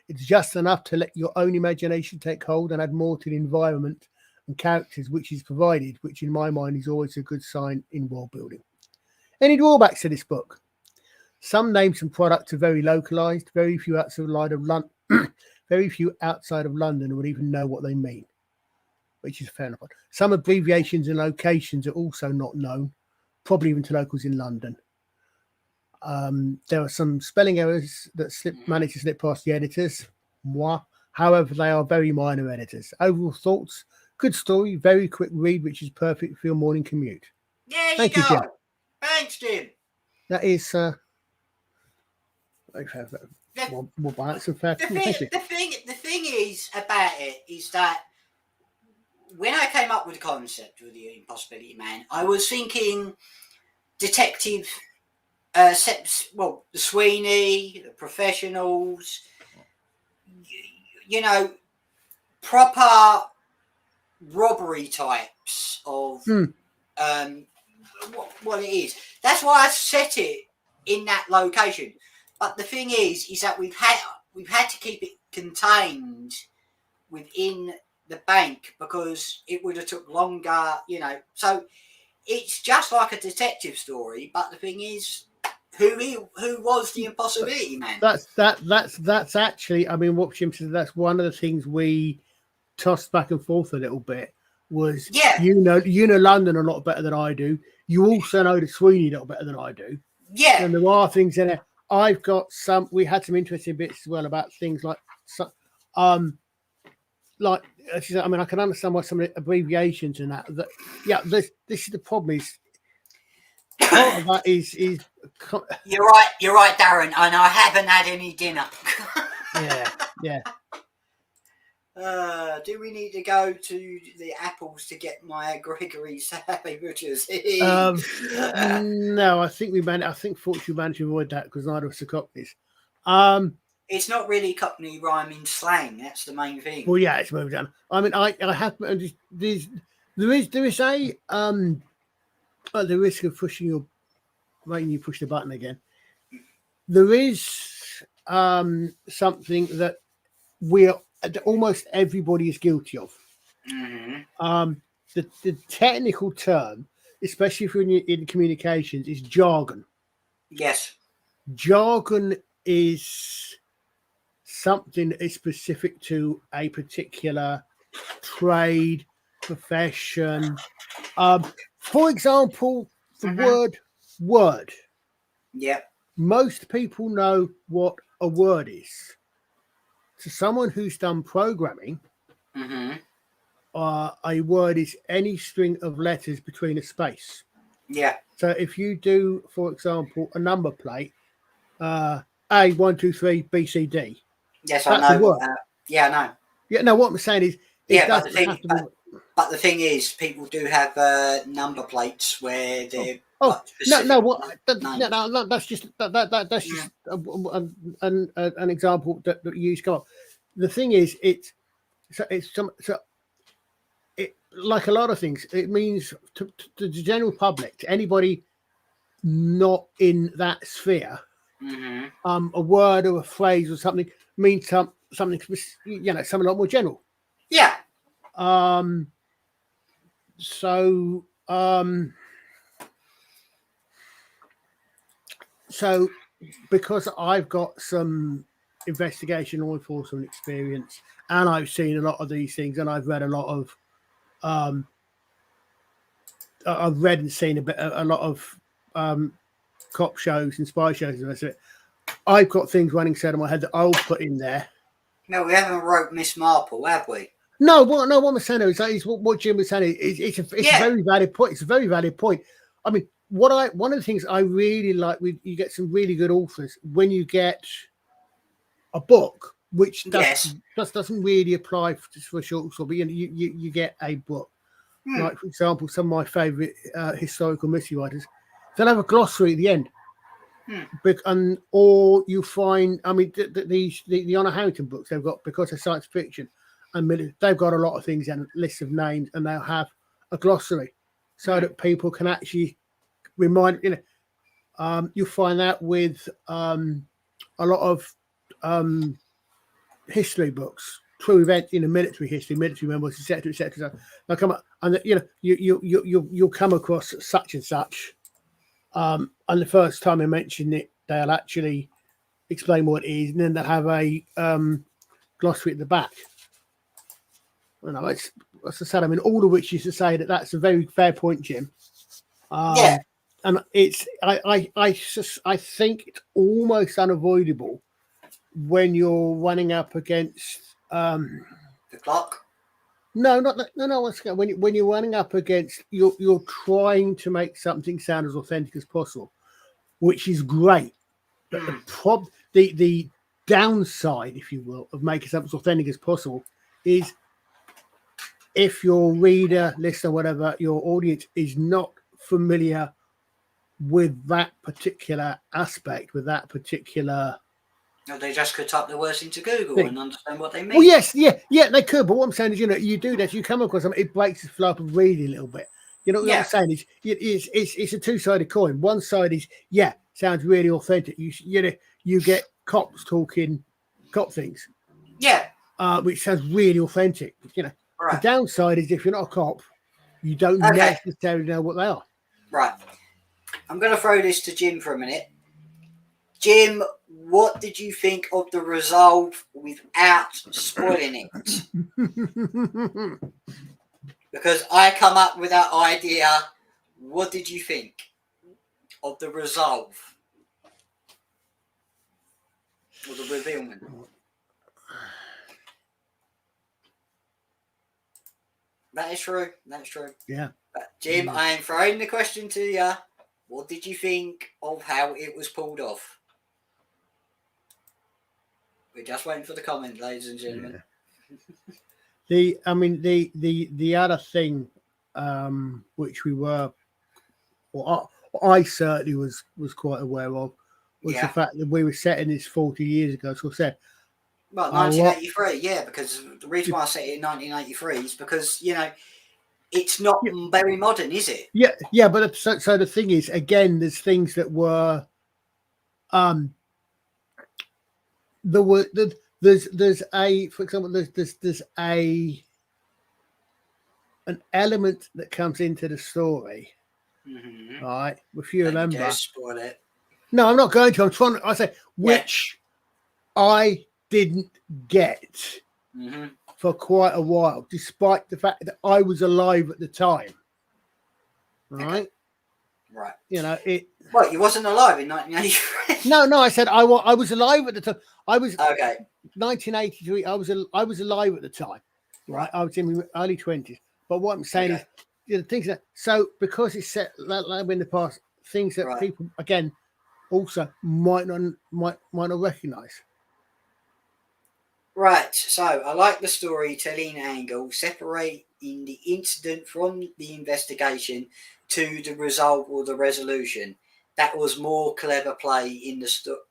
Speaker 2: It's just enough to let your own imagination take hold and add more to the environment and characters which is provided, which in my mind is always a good sign in world building. Any drawbacks to this book? Some names and products are very localized. Very few outside of London would even know what they mean, which is fair enough. Some abbreviations and locations are also not known, probably even to locals in London. There are some spelling errors that managed to slip past the editors. However, they are very minor editors. Overall thoughts, good story, very quick read, which is perfect for your morning commute.
Speaker 1: Thank you, Jim. Thanks, Jim.
Speaker 2: That is more balance and fair.
Speaker 1: The thing is about it is that when I came up with the concept with the Impossibility Man, I was thinking detective, the Sweeney, the professionals, proper robbery types of what it is. That's why I set it in that location. But the thing is that we've had to keep it contained within the bank because it would have took longer, So it's just like a detective story. But the thing is, who was the Impossibility Man?
Speaker 2: That's actually, I mean, what Jim said. That's one of the things we tossed back and forth a little bit. Was you know London a lot better than I do. You also know the Sweeney a little better than I do.
Speaker 1: Yeah,
Speaker 2: and there are things in there. I've got some. We had some interesting bits as well about things like I mean, I can understand why some of the abbreviations and that. This is the problem. Is part of that is.
Speaker 1: You're right, Darren. And I haven't had any dinner.
Speaker 2: Yeah.
Speaker 1: Do we need to go to the apples to get my Gregory sandwiches?
Speaker 2: No, I think Fortune managed to avoid that because neither of us are Cockneys.
Speaker 1: It's not really Cockney rhyming slang. That's the main thing.
Speaker 2: Well, yeah, it's moved on. I mean, I have there is a at the risk of making you push the button again. There is something that almost everybody is guilty of.
Speaker 1: Mm-hmm.
Speaker 2: The technical term, especially if you're in communications, is jargon.
Speaker 1: Yes.
Speaker 2: Jargon is something that is specific to a particular trade, profession. For example, the word.
Speaker 1: Yep.
Speaker 2: Most people know what a word is. To someone who's done programming, a word is any string of letters between a space.
Speaker 1: Yeah.
Speaker 2: So if you do, for example, a number plate, A, 1, 2, 3, B, C, D.
Speaker 1: Yes, I know.
Speaker 2: A word.
Speaker 1: Yeah, I know.
Speaker 2: Yeah, no, what I'm saying is, it
Speaker 1: Yeah,
Speaker 2: doesn't have to be.
Speaker 1: but the thing is, people do have number plates where they're
Speaker 2: Oh
Speaker 1: like
Speaker 2: no,
Speaker 1: specific
Speaker 2: no, what?
Speaker 1: names.
Speaker 2: No, that's just that's just an example that you use. Come on. The thing is, it like a lot of things. It means to the general public, to anybody not in that sphere,
Speaker 1: Mm-hmm.
Speaker 2: a word or a phrase or something means something something a lot more general.
Speaker 1: Yeah.
Speaker 2: Um. So. So, because I've got some investigation law enforcement experience, and I've seen a lot of these things, and I've read a lot of, I've read and seen a lot of cop shows and spy shows and the rest of it. I've got things running set in my head that I'll put in there.
Speaker 1: No, we haven't wrote Miss Marple, have we?
Speaker 2: No, what I'm saying is what Jim was saying is it's a very valid point. It's a very valid point. I mean, one of the things I really like, you get some really good authors when you get a book, which
Speaker 1: Yes.
Speaker 2: doesn't really apply for short story, but you get a book. Like, for example, some of my favorite historical mystery writers, they'll have a glossary at the end. Or you find, I mean, the Honor Harrington books they've got, because of science fiction, and they've got a lot of things and lists of names, and they'll have a glossary so that people can actually remind. You find that with a lot of history books, true events in the military history, military members, etc., etc. So they'll come up, and you'll come across such and such, and the first time they mention it, they'll actually explain what it is, and then they'll have a glossary at the back. You know, it's as I said. I mean, all of which is to say that that's a very fair point, Jim.
Speaker 1: Yeah.
Speaker 2: And it's I think it's almost unavoidable when you're running up against
Speaker 1: The clock.
Speaker 2: no, not that, no. When you're running up against, you're trying to make something sound as authentic as possible, which is great. But the downside, if you will, of making something as authentic as possible is if your reader, listener, whatever, your audience is not familiar with that particular aspect, with that particular.
Speaker 1: No, they just could type the words into Google and understand what they mean.
Speaker 2: Well, yes, yeah, they could. But what I'm saying is, you do that, you come across something, it breaks the flow of reading a little bit. You know what I'm saying is, it's a two-sided coin. One side is, sounds really authentic. You get cops talking cop things, which sounds really authentic. The downside is if you're not a cop, you don't necessarily know what they are.
Speaker 1: Right. I'm going to throw this to Jim for a minute. Jim, what did you think of the resolve without spoiling it? Because I come up with that idea. What did you think of the resolve? Or the revealment? That is true. That's true.
Speaker 2: Yeah.
Speaker 1: But Jim, I am throwing the question to you. What did you think of how it was pulled off? We're just waiting for the comment, ladies and gentlemen.
Speaker 2: Yeah. The other thing, which we were, or I certainly was quite aware of, was the fact that we were setting this 40 years ago. So I said,
Speaker 1: well, 1983, because the reason why I set it in 1983 is because it's not very modern, is it?
Speaker 2: Yeah, but so the thing is, again, there's things that were, there's a, for example, there's an element that comes into the story, right? If you remember,
Speaker 1: just spoil it.
Speaker 2: No, I'm not going to. I'm trying. I say which I didn't get for quite a while, despite the fact that I was alive at the time. Right.
Speaker 1: Okay. Right.
Speaker 2: It.
Speaker 1: Well, you wasn't alive in 1983.
Speaker 2: No. I said I was alive at the time. I was
Speaker 1: 1983.
Speaker 2: I was alive at the time. Right. I was in my early 20s. But what I'm saying is, things that because it's set like in the past, things that people again also might not recognize.
Speaker 1: Right, so I like the storytelling angle, separating the incident from the investigation to the result or the resolution. That was more clever play in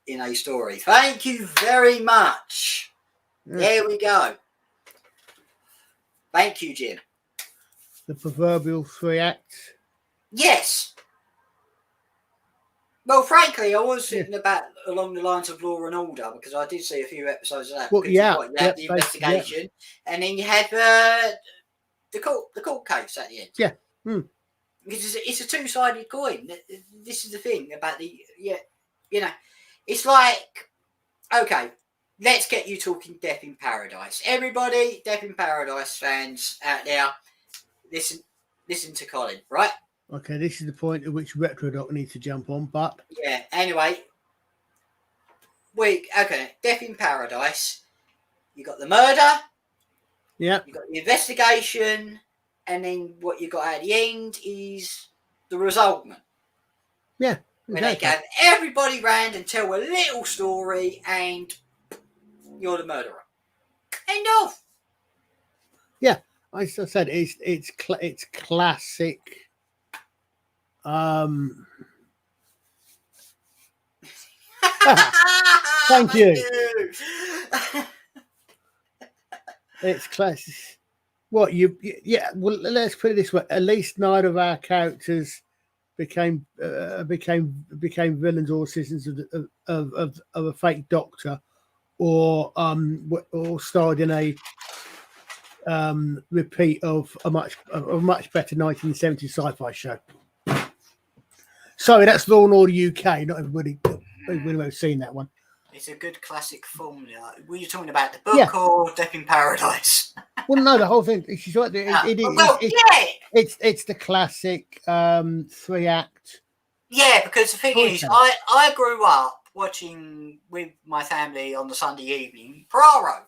Speaker 1: in a story. Thank you very much.
Speaker 2: Yeah.
Speaker 1: There we go. Thank you, Jim.
Speaker 2: The proverbial 3 acts.
Speaker 1: Yes. Well, frankly, I was thinking about along the lines of Law and Order because I did see a few episodes of that.
Speaker 2: Well,
Speaker 1: Because
Speaker 2: yeah,
Speaker 1: you had the investigation, and then you had the court case at the end.
Speaker 2: Yeah.
Speaker 1: Because it's a two-sided coin. This is the thing about it's like, okay, let's get you talking Death in Paradise. Everybody, Death in Paradise fans out there, listen to Colin, right?
Speaker 2: Okay, this is the point at which RetroDoc needs to jump on, but
Speaker 1: Yeah. Anyway, Death in Paradise. You got the murder.
Speaker 2: yeah,
Speaker 1: You got the investigation, and then what you got at the end is the resultment.
Speaker 2: yeah,
Speaker 1: Where they gather everybody round and tell a little story, and you're the murderer. End of.
Speaker 2: Yeah, I said it's classic. Thank you. It's classic. What yeah? Well, let's put it this way: at least 9 of our characters became villains or citizens of a fake doctor, or starred in a repeat of a much better 1970s sci-fi show. Sorry, that's Law and Order UK. Not everybody have seen that one.
Speaker 1: It's a good classic formula. Were you talking about the book or Death in Paradise?
Speaker 2: Well, no, the whole thing. She's right. It's the classic 3-act.
Speaker 1: Yeah, because the thing is, I grew up watching with my family on the Sunday evening Poirot,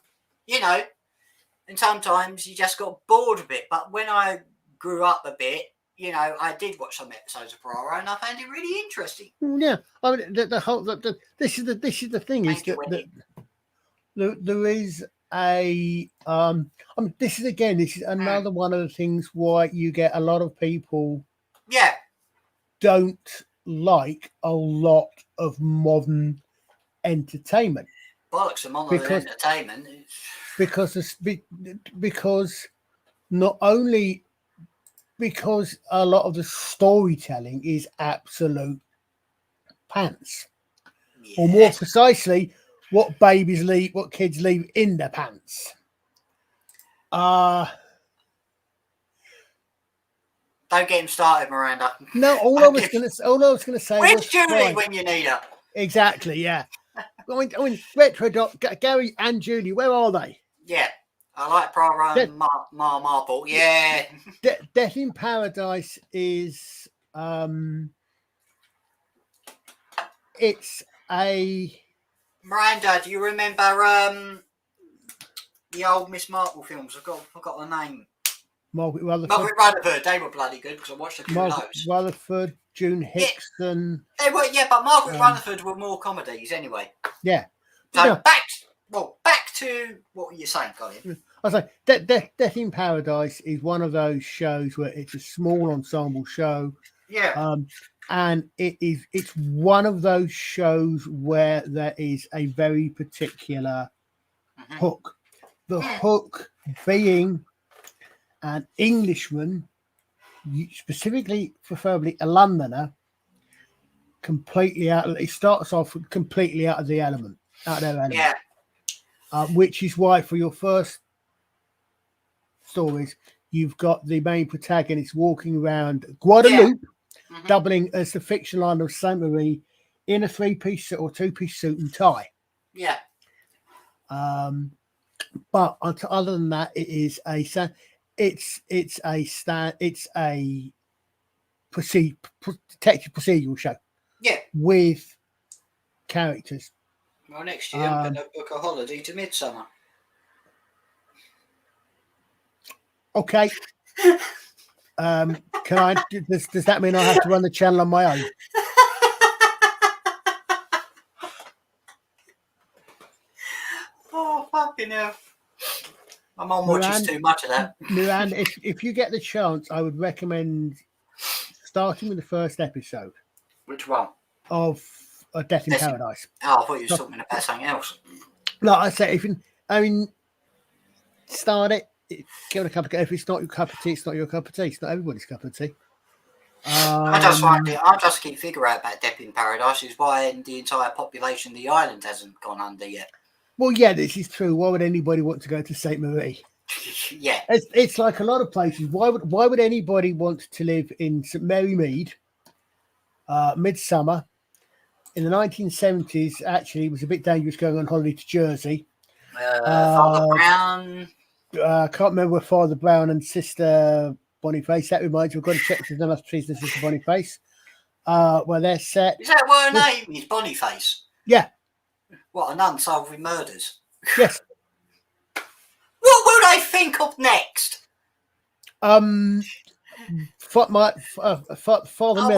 Speaker 1: and sometimes you just got bored of it. But when I grew up a bit, I did watch some episodes of Poirot, and I found it really interesting.
Speaker 2: Yeah, I mean, this is the thing is that there is a this is another one of the things why you get a lot of people don't like a lot of modern entertainment.
Speaker 1: Bollocks of modern entertainment.
Speaker 2: Because not only because a lot of the storytelling is absolute pants, or more precisely, what kids leave in their pants.
Speaker 1: Don't get him started, Miranda.
Speaker 2: No, all I was going to say.
Speaker 1: Where's Julie when you need her?
Speaker 2: Exactly. Yeah. I mean, RetroDoc, Gary and Julie, where are they?
Speaker 1: Yeah, I like Poirot and Marble. Yeah.
Speaker 2: Death in Paradise is it's a.
Speaker 1: Miranda, do you remember the old Miss Marple films? I forgot the name.
Speaker 2: Margaret
Speaker 1: Rutherford. They were bloody good because I watched a few of those.
Speaker 2: Rutherford, June Hickson.
Speaker 1: They were, but Margaret Rutherford were more comedies anyway.
Speaker 2: Yeah.
Speaker 1: So back to what were you saying, Colin?
Speaker 2: I was like, Death in Paradise is one of those shows where it's a small ensemble show.
Speaker 1: Yeah.
Speaker 2: And it's one of those shows where there is a very particular hook. The hook being an Englishman, specifically, preferably a Londoner, completely out. It starts off completely out of their element.
Speaker 1: Yeah.
Speaker 2: Which is why for your first stories, you've got the main protagonist walking around Guadeloupe, doubling as the fiction line of Saint Marie in a 3-piece or 2-piece suit and tie.
Speaker 1: Yeah.
Speaker 2: But other than that, it is a detective procedural show.
Speaker 1: Yeah.
Speaker 2: With characters.
Speaker 1: Well, next year I'm going to book a holiday to Midsummer.
Speaker 2: Okay. Can I? Does that mean I have to run the channel on my own?
Speaker 1: Oh, fucking hell. My mum watches too much of that.
Speaker 2: Miranda, if you get the chance, I would recommend starting with the first episode.
Speaker 1: Which one?
Speaker 2: Of A Death in Paradise.
Speaker 1: Oh, I thought you were talking about something else.
Speaker 2: Like I said, start it, give it a cup of tea. If it's not your cup of tea, it's not your cup of tea. It's not everybody's cup of tea.
Speaker 1: I just keep figuring out about Death in Paradise is why the entire population of the island hasn't gone under yet.
Speaker 2: Well, yeah, this is true. Why would anybody want to go to St. Marie?
Speaker 1: Yeah,
Speaker 2: it's like a lot of places. Why would anybody want to live in St. Mary Mead, Midsummer? In the 1970s, actually, it was a bit dangerous going on holiday to Jersey.
Speaker 1: Father Brown.
Speaker 2: I can't remember where Father Brown and Sister Boniface. That reminds me, we've got to check there's enough trees than Sister Boniface. Where they're set.
Speaker 1: Is that what her name is? Boniface?
Speaker 2: Yeah.
Speaker 1: What, an unsolved murders?
Speaker 2: Yes.
Speaker 1: What will they think of next?
Speaker 2: Father Miller.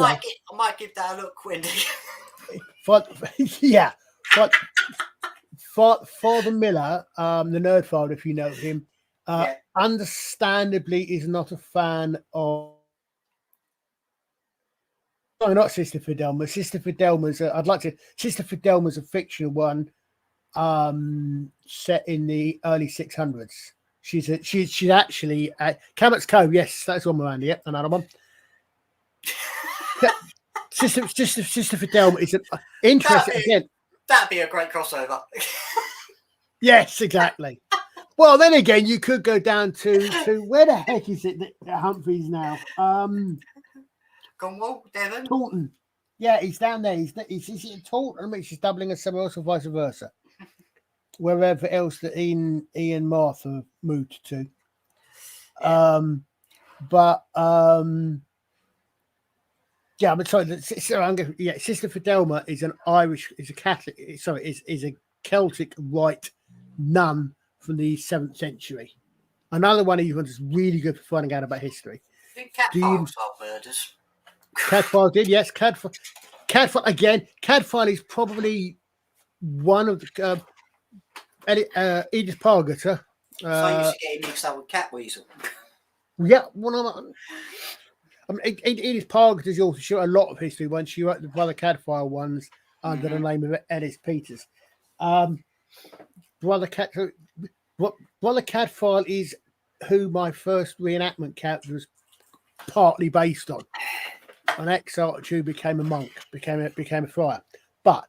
Speaker 1: I might give that a look, Wendy.
Speaker 2: Yeah. Father Miller, the nerd father, if you know him, understandably is not a fan of. No, not Sister Fidelma. Sister Fidelma's. Sister Fidelma's a fictional one, set in the early 600s. She's actually at Cabot's Cove. Yes, that's one around here. Another one. Sister Fidelma is an interesting. Again,
Speaker 1: that'd be a great crossover.
Speaker 2: Yes, exactly. Well, then again, you could go down to where the heck is it that Humphreys now?
Speaker 1: Cornwall, Devon,
Speaker 2: Taunton. Yeah, he's down there. He's in Taunton, which is doubling as somewhere else, or vice versa. Wherever else that Ian and Martha moved to. Yeah. Yeah, but sorry. Sister Fidelma is an Irish, is a Catholic. Sorry, is a Celtic Rite nun from the 7th century. Another one of you ones is really good for finding out about history.
Speaker 1: I think Cadfile solved murders.
Speaker 2: Cadfile did, yes. Cadfile again. Cadfile is probably one of the Edith Pargeter.
Speaker 1: So you used to get mixed up with Catweasel.
Speaker 2: Yeah, Edith Pargeter's also shot a lot of history ones. She wrote the Brother Cadfile ones under the name of Ellis Peters. Brother Cadfile is who my first reenactment character was partly based on. An ex-archer who became a monk, became a friar. But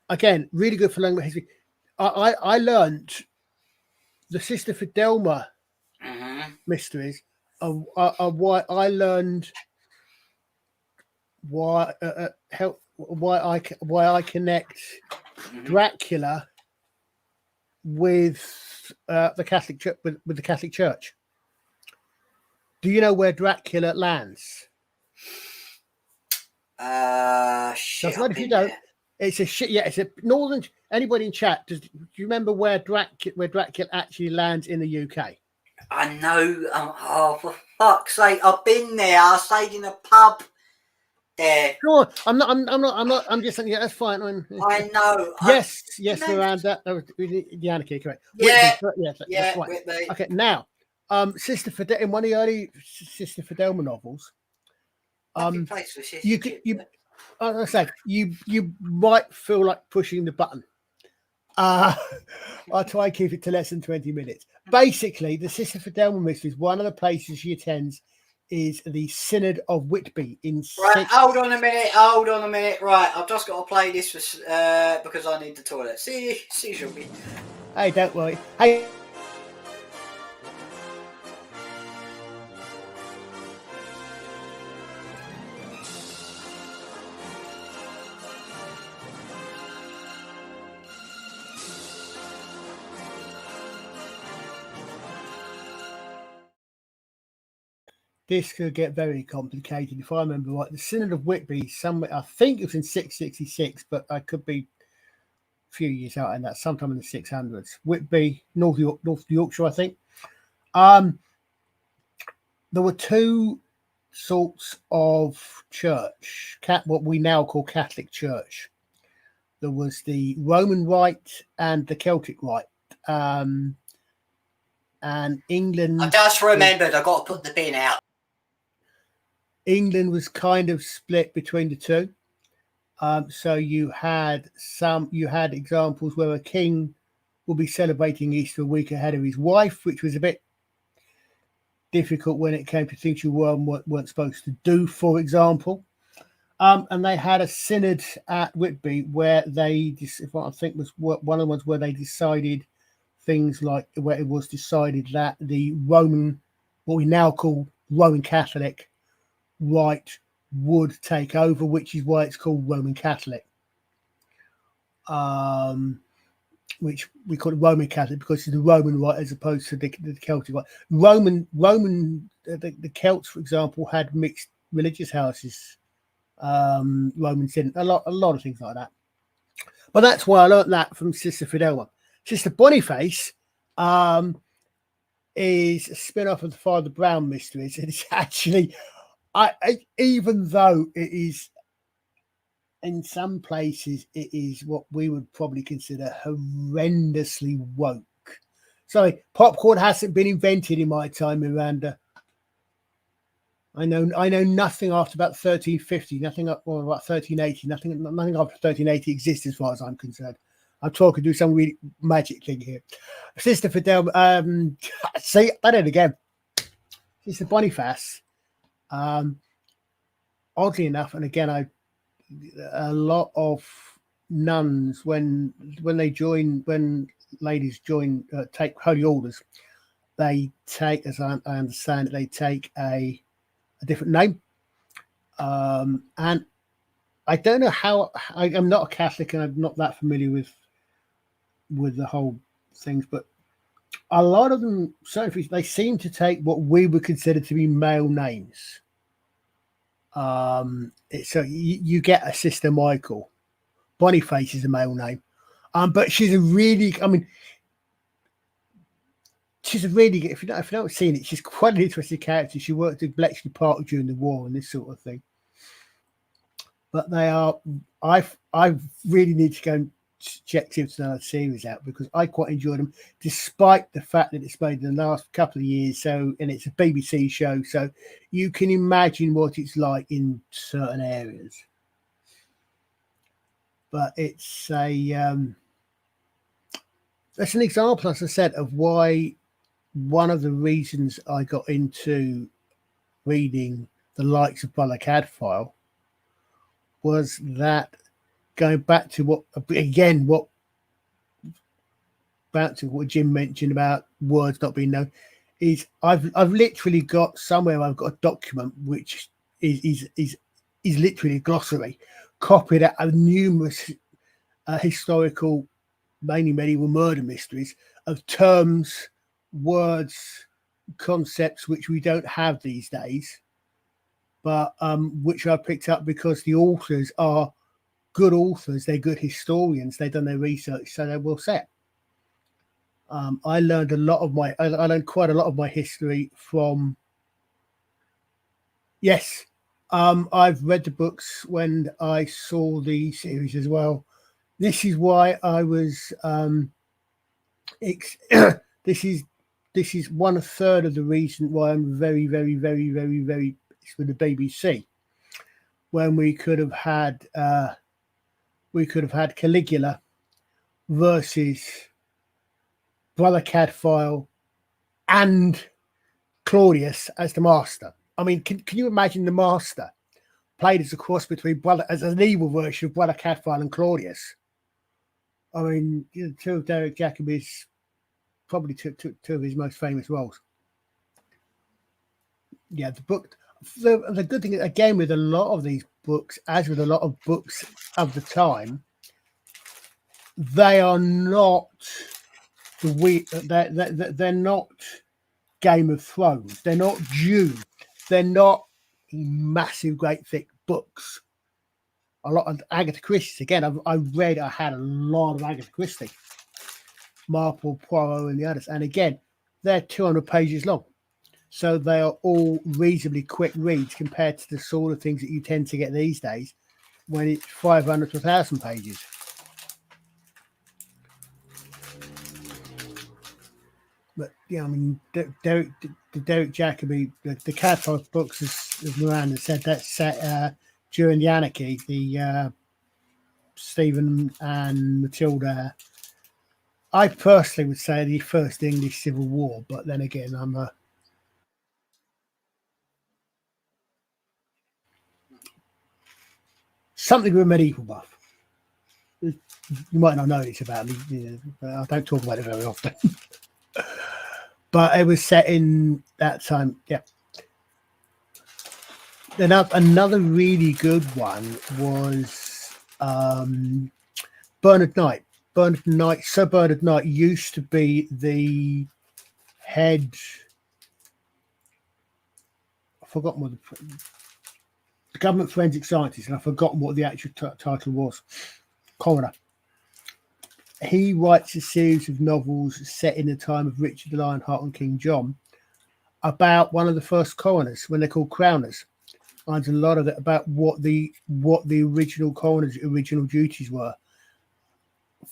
Speaker 2: again, really good for learning about history. I learned the Sister Fidelma mysteries are why I learned why I connect Dracula with the Catholic Church, with the Catholic Church. Do you know where Dracula lands?
Speaker 1: Shit.
Speaker 2: If you don't, it's a shit. Yeah, it's a northern. Anybody in chat? Do you remember where Dracula actually lands in the UK?
Speaker 1: I know. Oh, for fuck's sake! I've been there. I stayed in a pub there.
Speaker 2: Sure, I'm not. I'm just saying. Yeah, that's fine.
Speaker 1: I know.
Speaker 2: Yes, Miranda. That was the A.W.K, correct?
Speaker 1: Yeah,
Speaker 2: that's right.
Speaker 1: Whitby.
Speaker 2: Okay, now, Sister Fidel in one of the early Sister Fidelma novels. You might feel like pushing the button. I'll try and keep it to less than 20 minutes. Basically, the Sister Fidelma mysteries, one of the places she attends is the Synod of Whitby in
Speaker 1: Right, hold on a minute. Right, I've just got to play this because I need the toilet. See you shortly.
Speaker 2: Hey, don't worry. Hey. This could get very complicated. If I remember right, the Synod of Whitby, somewhere, I think it was in 666, but I could be a few years out in that, sometime in the 600s. Whitby, North Yorkshire, I think. There were two sorts of church, what we now call Catholic Church. There was the Roman Rite and the Celtic Rite. and England.
Speaker 1: I just remembered I got to put the bin out.
Speaker 2: England was kind of split between the two. So you had examples where a king will be celebrating Easter a week ahead of his wife, which was a bit difficult when it came to things you weren't supposed to do, for example. And they had a synod at Whitby where I think was one of the ones where they decided things like where it was decided that the Roman, what we now call Roman Catholic rite, would take over, which is why it's called Roman Catholic. Which we call it Roman Catholic because it's the Roman rite as opposed to the Celtic rite. The Celts, for example, had mixed religious houses. Roman sin, a lot of things like that. But that's why I learned that from Sister Fidelma. Sister Boniface is a spin-off of the Father Brown mysteries, and it's actually, even though it is in some places, it is what we would probably consider horrendously woke. Sorry, popcorn hasn't been invented in my time, Miranda. I know nothing after about 1350, nothing up or about 1380, nothing after 1380 exists as far as I'm concerned. I'm talking to some really magic thing here. Sister Fidel, see, I did it again. Sister Boniface, oddly enough, and again, a lot of nuns when ladies join take holy orders, they take, as I understand it, they take a different name, and I don't know how. I'm not a Catholic and I'm not that familiar with the whole things, but a lot of them, certainly, they seem to take what we would consider to be male names. So you get a Sister Michael. Boniface is a male name, but she's a really, she's a really, if you don't seen it, she's quite an interesting character. She worked at Bletchley Park during the war and this sort of thing. But I really need to go and check Simpson series out because I quite enjoyed them, despite the fact that it's made in the last couple of years. And it's a BBC show, so you can imagine what it's like in certain areas. But it's that's an example, as I said, of why one of the reasons I got into reading the likes of Brother Cadfael was that, going back to what Jim mentioned about words not being known, is I've literally got somewhere, I've got a document which is literally a glossary copied out of numerous historical, mainly medieval murder mysteries, of terms, words, concepts which we don't have these days, but which I picked up because the authors are good authors, they're good historians, they've done their research, so they will say. I learned quite a lot of my history from. Yes, I've read the books when I saw the series as well. This is why I was. This is 1/3 of the reason why I'm very, very, very, very, very with the BBC. When we could have had Caligula versus Brother Cadfael and Claudius as the master. I mean, can you imagine the master played as a cross between as an evil version of Brother Cadfael and Claudius? I mean, two of Derek Jacobi's probably two of his most famous roles. Yeah, the book. The good thing, again, with a lot of these books, as with a lot of books of the time, they are not they're not Game of Thrones. They're not Dune. They're not massive, great, thick books. A lot of Agatha Christie. Again, I had a lot of Agatha Christie, Marple, Poirot, and the others. And again, they're 200 pages long. So they are all reasonably quick reads compared to the sort of things that you tend to get these days when it's 500 to 1,000 pages. But yeah, I mean, Derek Jacobi, the Catfight books, as Miranda said, that's set during the anarchy, the Stephen and Matilda. I personally would say the first English Civil War, but then again, I'm a something of a medieval buff. You might not know this about me, I don't talk about it very often. But it was set in that time, yeah. Then another really good one was Bernard Knight. Sir Bernard Knight used to be the head. I've forgotten what the government forensic scientist, and I've forgotten what the actual title was. Coroner. He writes a series of novels set in the time of Richard the Lionheart and King John about one of the first coroners when they're called crowners. And a lot of it about what the original coroners' original duties were.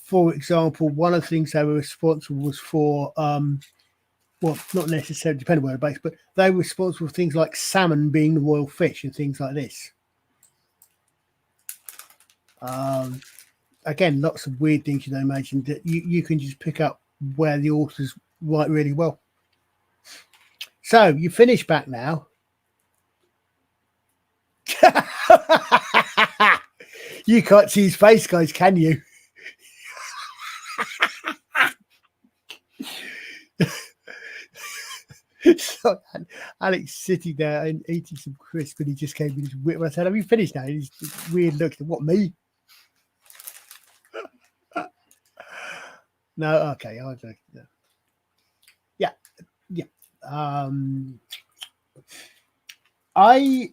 Speaker 2: For example, one of the things they were responsible was for, well, not necessarily depending where they're based, but they were responsible for things like salmon being the royal fish and things like this. Again, lots of weird things you don't imagine that you can just pick up where the authors write really well. So you finish back now. You can't see his face, guys, can you? So Alex sitting there and eating some crisp, and he just came in. I said, "Have you finished now?" He's weird look. What, me? No, okay. Yeah. I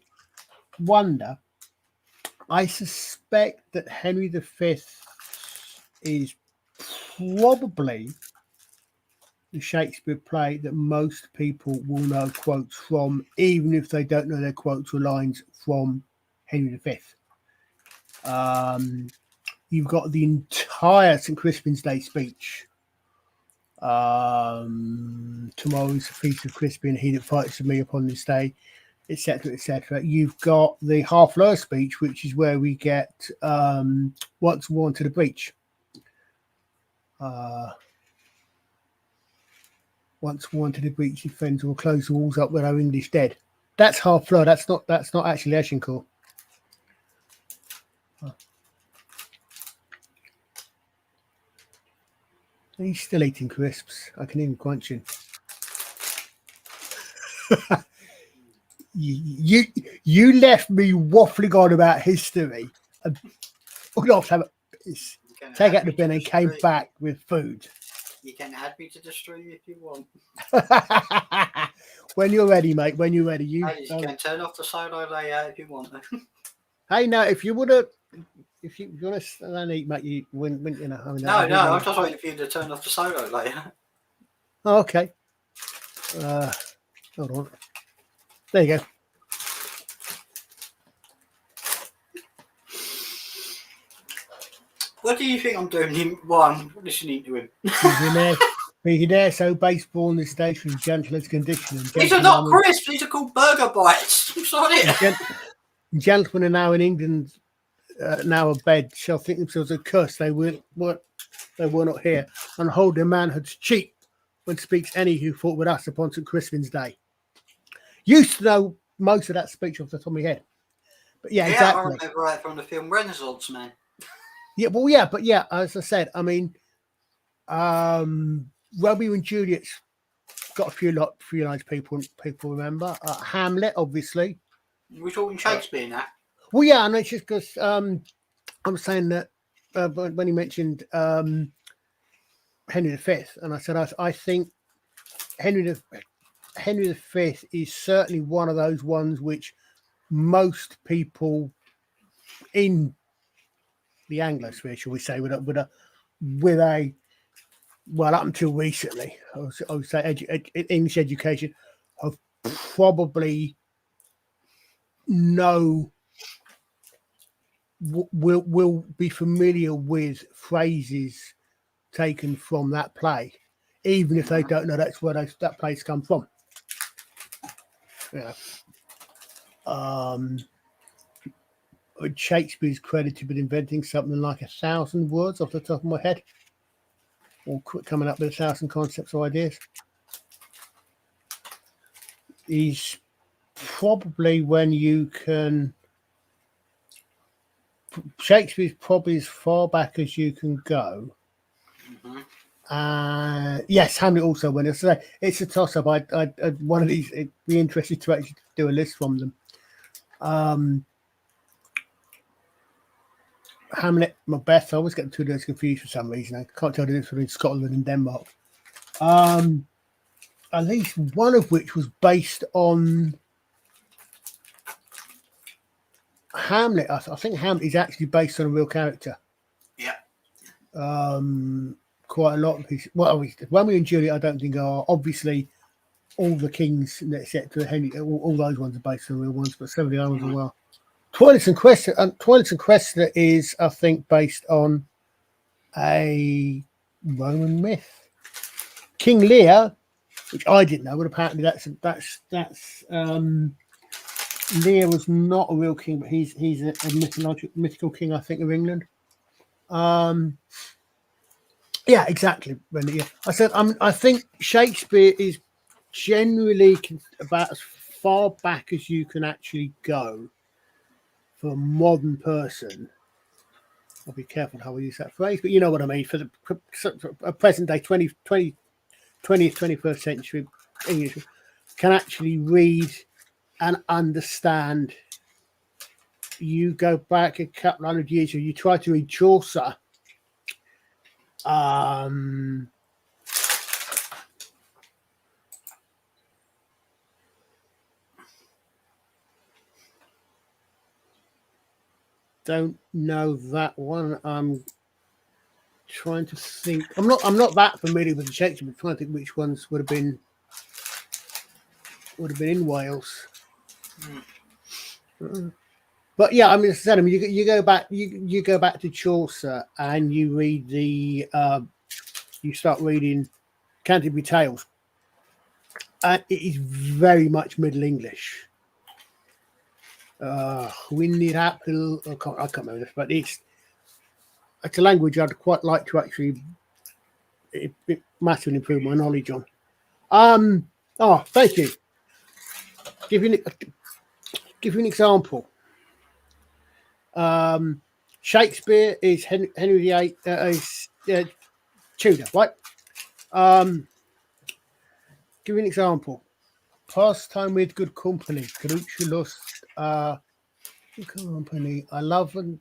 Speaker 2: wonder. I suspect that Henry V is probably the Shakespeare play that most people will know quotes from, even if they don't know their quotes or lines from Henry V. You've got the entire St. Crispin's Day speech. Tomorrow is the feast of Crispin, he that fights with me upon this day, etc., etc. You've got the Harfleur speech, which is where we get once worn to the breach. Once worn to the breach, defends will close the walls up with our English dead. That's Harfleur. That's not actually Agincourt. He's still eating crisps. I can even crunch him. You left me waffling on about history. Take out the bin and came back with food.
Speaker 1: You can add me to the stream if you want.
Speaker 2: When you're ready, mate. When you're ready, you
Speaker 1: can turn off the solo layout if you want.
Speaker 2: Hey, no, if you want to eat, mate, you wouldn't, you know. I mean,
Speaker 1: no, I'm just waiting for you to turn off the solo layout.
Speaker 2: Oh, okay. Hold on. There you go.
Speaker 1: What do you think I'm doing while I'm listening to him?
Speaker 2: He's there, so baseball in the station is gentlest condition.
Speaker 1: These are not crisps, these are called burger bites. I'm sorry.
Speaker 2: Gentlemen are now in England, now abed, shall think themselves accursed. They were not here, and hold their manhood's cheap when speaks any who fought with us upon St. Crispin's Day. Used to know most of that speech off the top of my head. But yeah, exactly.
Speaker 1: I remember right from the film Renaissance Man.
Speaker 2: Yeah, well, yeah, but yeah, as I said, I mean, Romeo and Juliet's got a few lines people remember. Hamlet, obviously.
Speaker 1: We're talking Shakespeare now.
Speaker 2: Well, yeah, and it's just because I'm saying that when he mentioned Henry V, and I said I think Henry V is certainly one of those ones which most people in the Anglosphere, shall we say, with a well, up until recently, I would say English education have probably will be familiar with phrases taken from that play. even if they don't know that's where that place come from. Yeah. Shakespeare's credited with inventing something like 1,000 words off the top of my head, or coming up with 1,000 concepts or ideas. He's probably Shakespeare's probably as far back as you can go. Yes, Hamlet also went. So it's a toss-up. I one of these. It'd be interested to actually do a list from them. Hamlet, Macbeth. I always get the two of those confused for some reason. I can't tell the difference between Scotland and Denmark. At least one of which was based on Hamlet. I think Hamlet is actually based on a real character.
Speaker 1: Yeah.
Speaker 2: Quite a lot of his. Well, Romeo and Juliet, I don't think are. Obviously, all the kings, etc. Henry, all those ones are based on real ones, but some of the other ones as well. Toilets and Cressida is, I think, based on a Roman myth. King Lear, which I didn't know, but apparently that's Lear was not a real king, but he's a mythical king, I think, of England. Yeah, exactly. I said I think Shakespeare is generally about as far back as you can actually go for a modern person. I'll be careful how I use that phrase, but you know what I mean. For a present day 20th, 21st century English can actually read and understand. You go back a couple hundred years, or you try to read Chaucer. Don't know that one. I'm trying to think. I'm not that familiar with the Shakespeare. I'm trying to think which ones would have been in Wales. But yeah, I mean, as I said, you go back to Chaucer and you read you start reading Canterbury Tales, and it is very much Middle English. Windy Apple, I can't remember this, but it's a language I'd quite like to actually massively improve my knowledge on. Thank you. Give you an example. Shakespeare is Henry VIII, is Tudor, right? Give you an example. Pastime with good company, Gruculus, company. I love and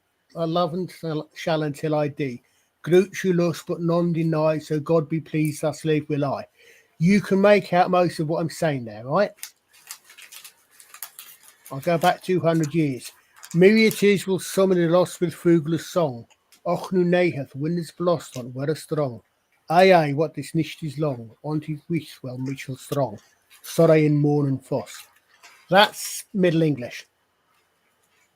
Speaker 2: shall until I die. Gruculus, but none deny. So God be pleased, thus live will I. You can make out most of what I'm saying there, right? I'll go back 200 years. Myriads will summon the lost with frugalous song. Och nu neheth, winders blast on, weather strong. Aye, what this nicht is long. On to wish well, Mitchell strong. Sorry in morn and foss. That's Middle English.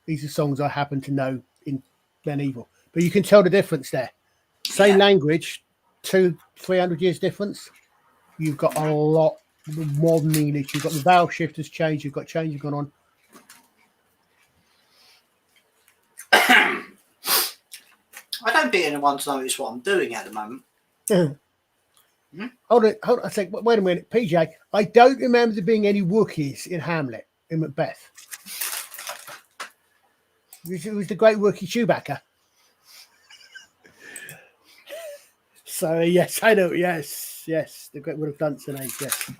Speaker 2: These are songs I happen to know in medieval. But you can tell the difference there. Same language, 200-300 years difference. You've got a lot of modern English. You've got the vowel shift has changed. You've got changes going on.
Speaker 1: I don't think anyone's noticed what I'm doing at the moment.
Speaker 2: Hold on a sec. Wait a minute, PJ. I don't remember there being any Wookiees in Hamlet, in Macbeth. It was the great Wookiee Chewbacca. So, yes, I know. Yes, the great would have done an age, yes.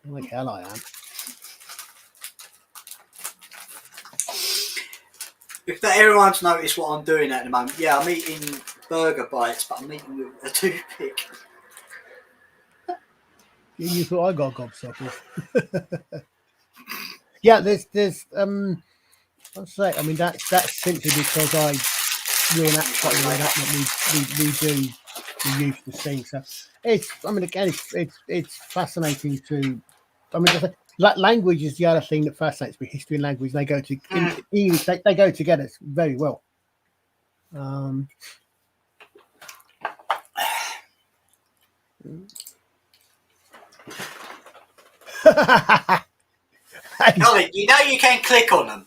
Speaker 2: Like hell I am.
Speaker 1: If everyone's noticed what I'm doing at the moment, yeah, I'm eating burger bites, but I'm eating with a toothpick.
Speaker 2: You thought I got gobstoppers. Yeah, there's I'll say, I mean that's simply because I reenact what we used to see. So it's, I mean, again, it's fascinating to, I mean, language is the other thing that fascinates me. History and language, they go to English. They go together very well.
Speaker 1: Colin, you know you can click on them.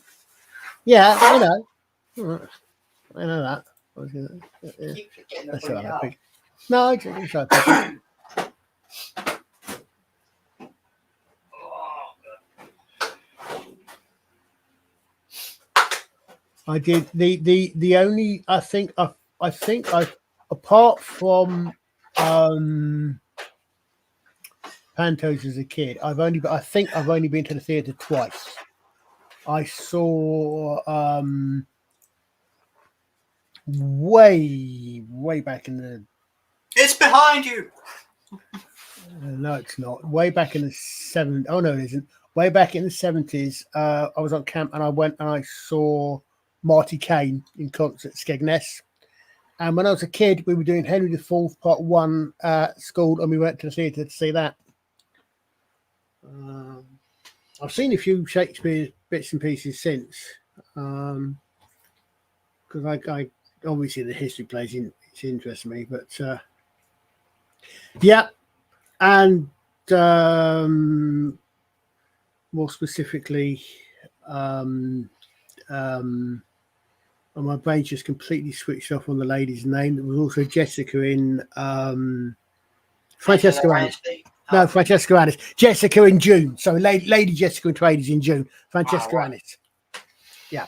Speaker 2: Yeah, I know. I know that.
Speaker 1: Keep forgetting to
Speaker 2: That's
Speaker 1: bring
Speaker 2: all
Speaker 1: it
Speaker 2: right.
Speaker 1: up.
Speaker 2: No, it's all right. I did the only I think I apart from Pantos as a kid, I think I've only been to the theatre twice. I saw way back in the
Speaker 1: It's behind you.
Speaker 2: no, it's not. Way back in the 70s. Oh no, it isn't. Way back in the 70s, I was on camp and I went and I saw Marty Kane in concert at Skegness. And when I was a kid, we were doing Henry IV Part 1 at school, and we went to the theatre to see that. I've seen a few Shakespeare bits and pieces since, because I obviously the history plays in, it interests me, but yeah, and more specifically, and my brain just completely switched off on the lady's name. There was also Jessica in Francesca Annis. No, Francesca Annis. Jessica in June. So Lady Jessica in Trade is in June. Francesca Annis. Yeah.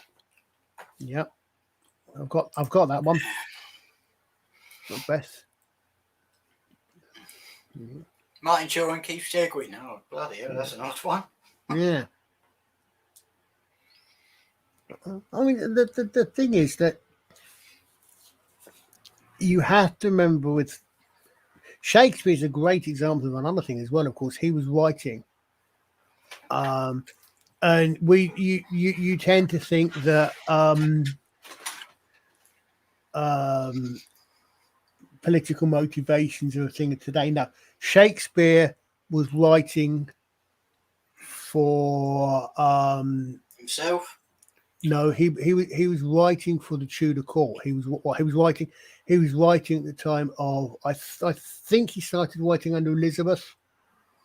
Speaker 2: Yep. I've got that one. Not best.
Speaker 1: Martin Shaw and Keith Chegwin. Oh, bloody hell, that's a nice one.
Speaker 2: Yeah. I mean, the thing is that you have to remember with Shakespeare is a great example of another thing as well. Of course, he was writing, and you tend to think that political motivations are a thing of today. No, Shakespeare was writing for
Speaker 1: Himself.
Speaker 2: No, he was writing for the Tudor court. He was writing at the time of I think he started writing under Elizabeth,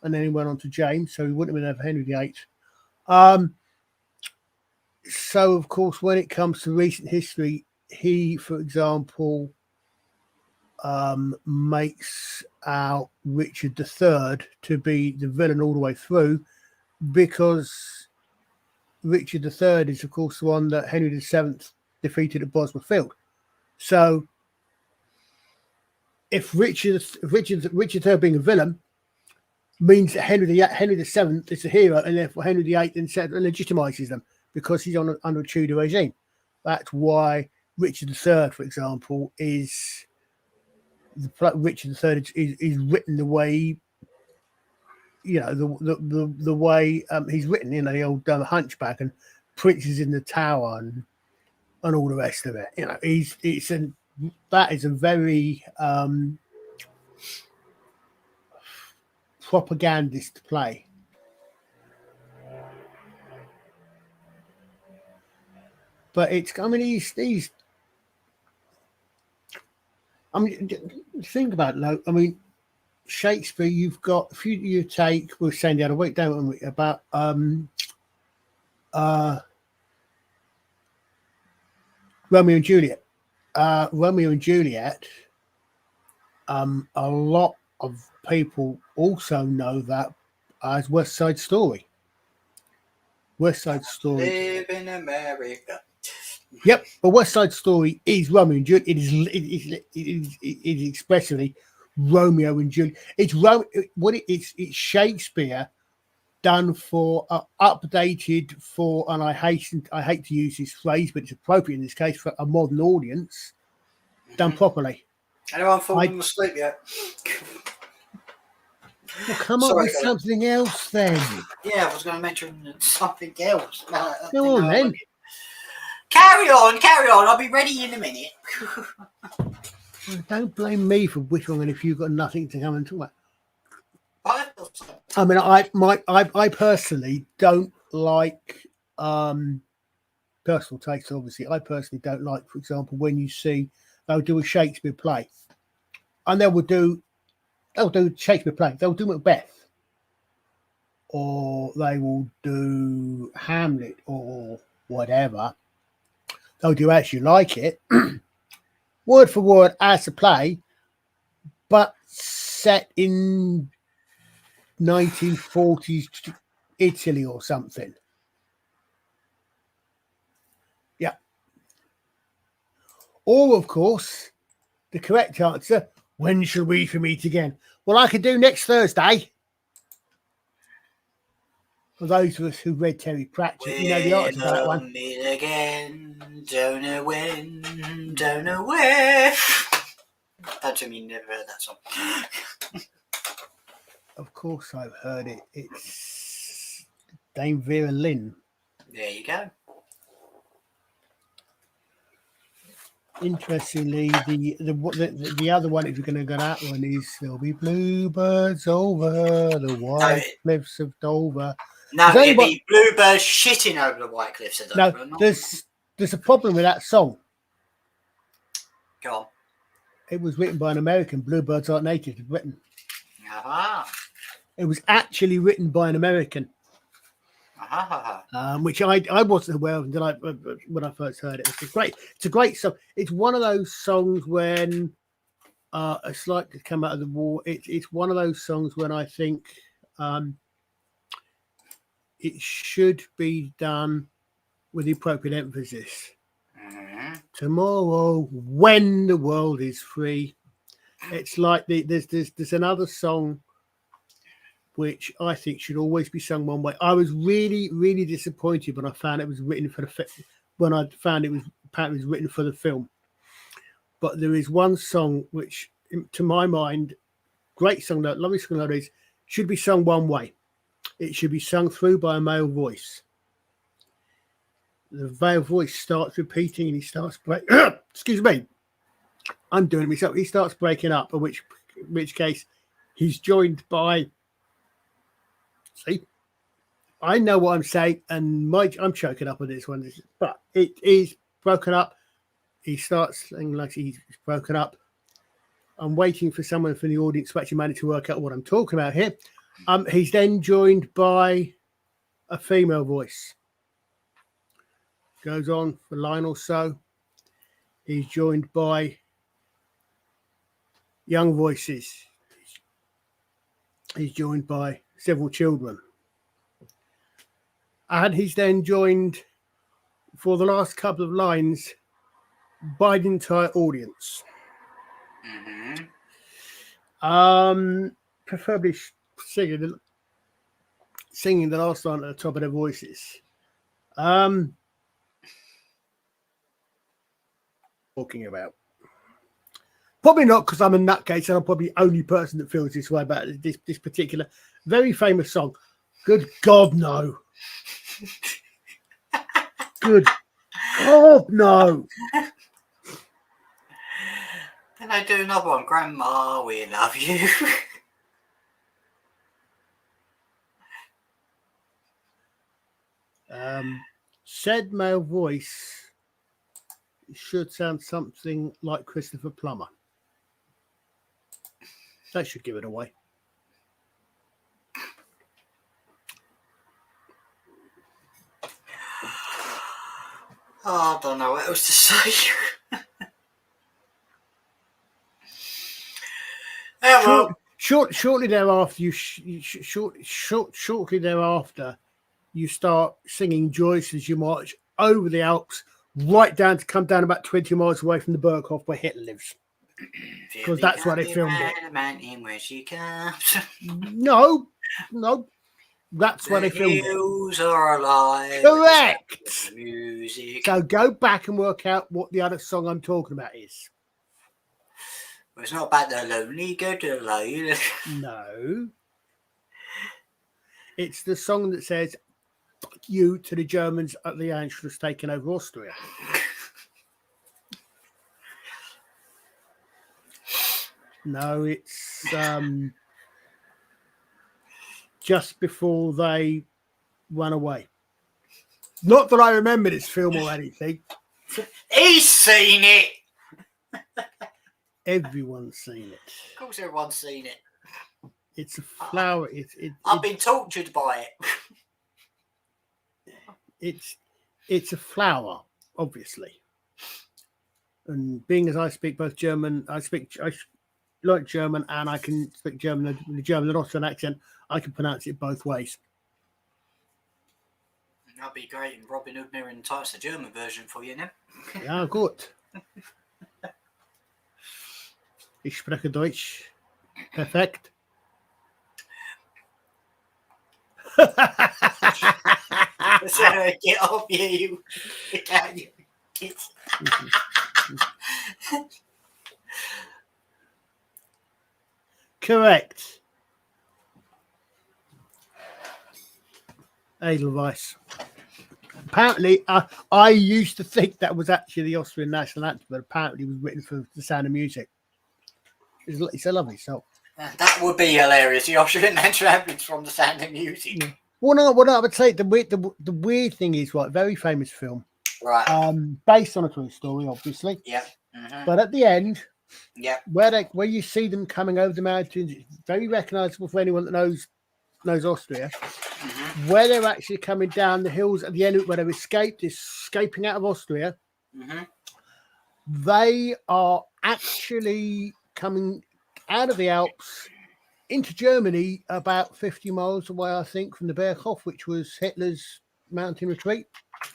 Speaker 2: and then he went on to James. So he wouldn't have been there for Henry VIII. So of course, when it comes to recent history, he, for example, makes out Richard III to be the villain all the way through, because Richard III is, of course, the one that Henry VII defeated at Bosworth Field. So, if Richard III being a villain means that Henry VII is the hero, and therefore Henry VIII then legitimizes them because he's under a Tudor regime. That's why Richard III, for example, is Richard III is written the way. You know, the way he's written, you know, the old Hunchback and Princes in the Tower and all the rest of it. You know, that is a very propagandist play. But it's, I mean, he's I mean, think about it, though. I mean, Shakespeare, you've got, if you take, we were saying the other week, don't we, about Romeo and Juliet. Romeo and Juliet, a lot of people also know that as West Side Story. West Side Story.
Speaker 1: Live in America.
Speaker 2: Yep, but West Side Story is Romeo and Juliet. It is especially Romeo and Juliet. It's Shakespeare done for updated for, and I hate to use this phrase, but it's appropriate in this case, for a modern audience, done properly.
Speaker 1: Anyone fallen asleep yet?
Speaker 2: Well, come up with something else then.
Speaker 1: Yeah, I was going to mention something else.
Speaker 2: Go on then.
Speaker 1: Carry on. I'll be ready in a minute.
Speaker 2: Don't blame me for whittling if you've got nothing to come and talk about.
Speaker 1: I've got something
Speaker 2: I mean, I personally don't like personal taste. Obviously, I personally don't like, for example, when you see they'll do a Shakespeare play, and they'll do Shakespeare play. They'll do Macbeth, or they will do Hamlet, or whatever. They'll do As You Like It, word for word as a play, but set in 1940s Italy or something. Yeah. Or, of course, the correct answer, when shall we meet again? Well, I could do next Thursday. For those of us who read Terry Pratchett, you know the answer to that one.
Speaker 1: Meet again, don't know when, don't know where. That to me never heard that song.
Speaker 2: Of course I've heard it. It's Dame Vera Lynn.
Speaker 1: There you go.
Speaker 2: Interestingly, the other one, if you're going to go that one, is There'll Be Bluebirds Over the White Cliffs of Dover.
Speaker 1: No, it'd be bluebirds shitting over the white cliffs of Dover.
Speaker 2: No, there's a problem with that song.
Speaker 1: Go on.
Speaker 2: It was written by an American. Bluebirds aren't native to Britain. It was actually written by an American. Which I wasn't aware of until when I first heard it. It's a great song. It's one of those songs when it's like to come out of the war. It's one of those songs when I think it should be done with the appropriate emphasis. Tomorrow, when the world is free. It's like there's another song which I think should always be sung one way. I was really, really disappointed when I found it was written for the when I found it was apparently written for the film. But there is one song which, to my mind, great song, lovely song that is, should be sung one way. It should be sung through by a male voice. The male voice starts repeating and he starts breaking. Excuse me, I'm doing it myself. He starts breaking up, in which case he's joined by. See, I know what I'm saying, and I'm choking up on this one, but it is broken up. He starts saying like he's broken up. I'm waiting for someone from the audience to actually manage to work out what I'm talking about here. He's then joined by a female voice. Goes on for a line or so. He's joined by young voices. He's joined by several children. And he's then joined for the last couple of lines by the entire audience. Preferably singing the last line at the top of their voices. Talking about. Probably not, because I'm a nutcase and I'm probably the only person that feels this way about this particular very famous song. Good God, no. Good God, no.
Speaker 1: Then I do another one. Grandma, we love you.
Speaker 2: Said male voice should sound something like Christopher Plummer. That should give it away.
Speaker 1: Oh, I don't know what else to say.
Speaker 2: Shortly thereafter, shortly thereafter, you start singing "Joyous as You March" over the Alps, right down to come down about 20 miles away from the Berghof where Hitler lives, because that's where they filmed it.
Speaker 1: Where she comes.
Speaker 2: No, that's where they filmed it.
Speaker 1: Hills are alive.
Speaker 2: Correct.
Speaker 1: Music.
Speaker 2: So go back and work out what the other song I'm talking about is.
Speaker 1: Well, it's not about the lonely go to the light.
Speaker 2: No. It's the song that says "fuck you" to the Germans at the Anschluss taking over Austria. No, it's just before they run away. Not that I remember this film or anything.
Speaker 1: He's seen it.
Speaker 2: Everyone's seen it.
Speaker 1: Of course, everyone's seen it.
Speaker 2: It's a flower.
Speaker 1: I've been tortured by it.
Speaker 2: It's a flower, obviously. And being as I speak both German, I like German, and I can speak German with a German and Austrian accent. I can pronounce it both ways.
Speaker 1: That'd be great. And Robin Hood Mirren types the German version for you now.
Speaker 2: Ja, gut. Ich spreche Deutsch. Perfekt.
Speaker 1: So get off you. Kids.
Speaker 2: Correct. Edelweiss. Apparently, I used to think that was actually the Austrian national anthem, but apparently it was written for The Sound of Music. It's a lovely song.
Speaker 1: That would be hilarious. The Austrian national anthem from The Sound of Music.
Speaker 2: Yeah. Well, no, I would say the weird thing is, right, very famous film.
Speaker 1: Right.
Speaker 2: Based on a true story, obviously.
Speaker 1: Yeah. Mm-hmm.
Speaker 2: But at the end,
Speaker 1: yeah,
Speaker 2: where you see them coming over the mountains, it's very recognisable for anyone that knows Austria.
Speaker 1: Mm-hmm.
Speaker 2: Where they're actually coming down the hills at the end, where they're escaping out of Austria,
Speaker 1: mm-hmm.
Speaker 2: they are actually coming out of the Alps into Germany, about 50 miles away, I think, from the Berghof, which was Hitler's mountain retreat.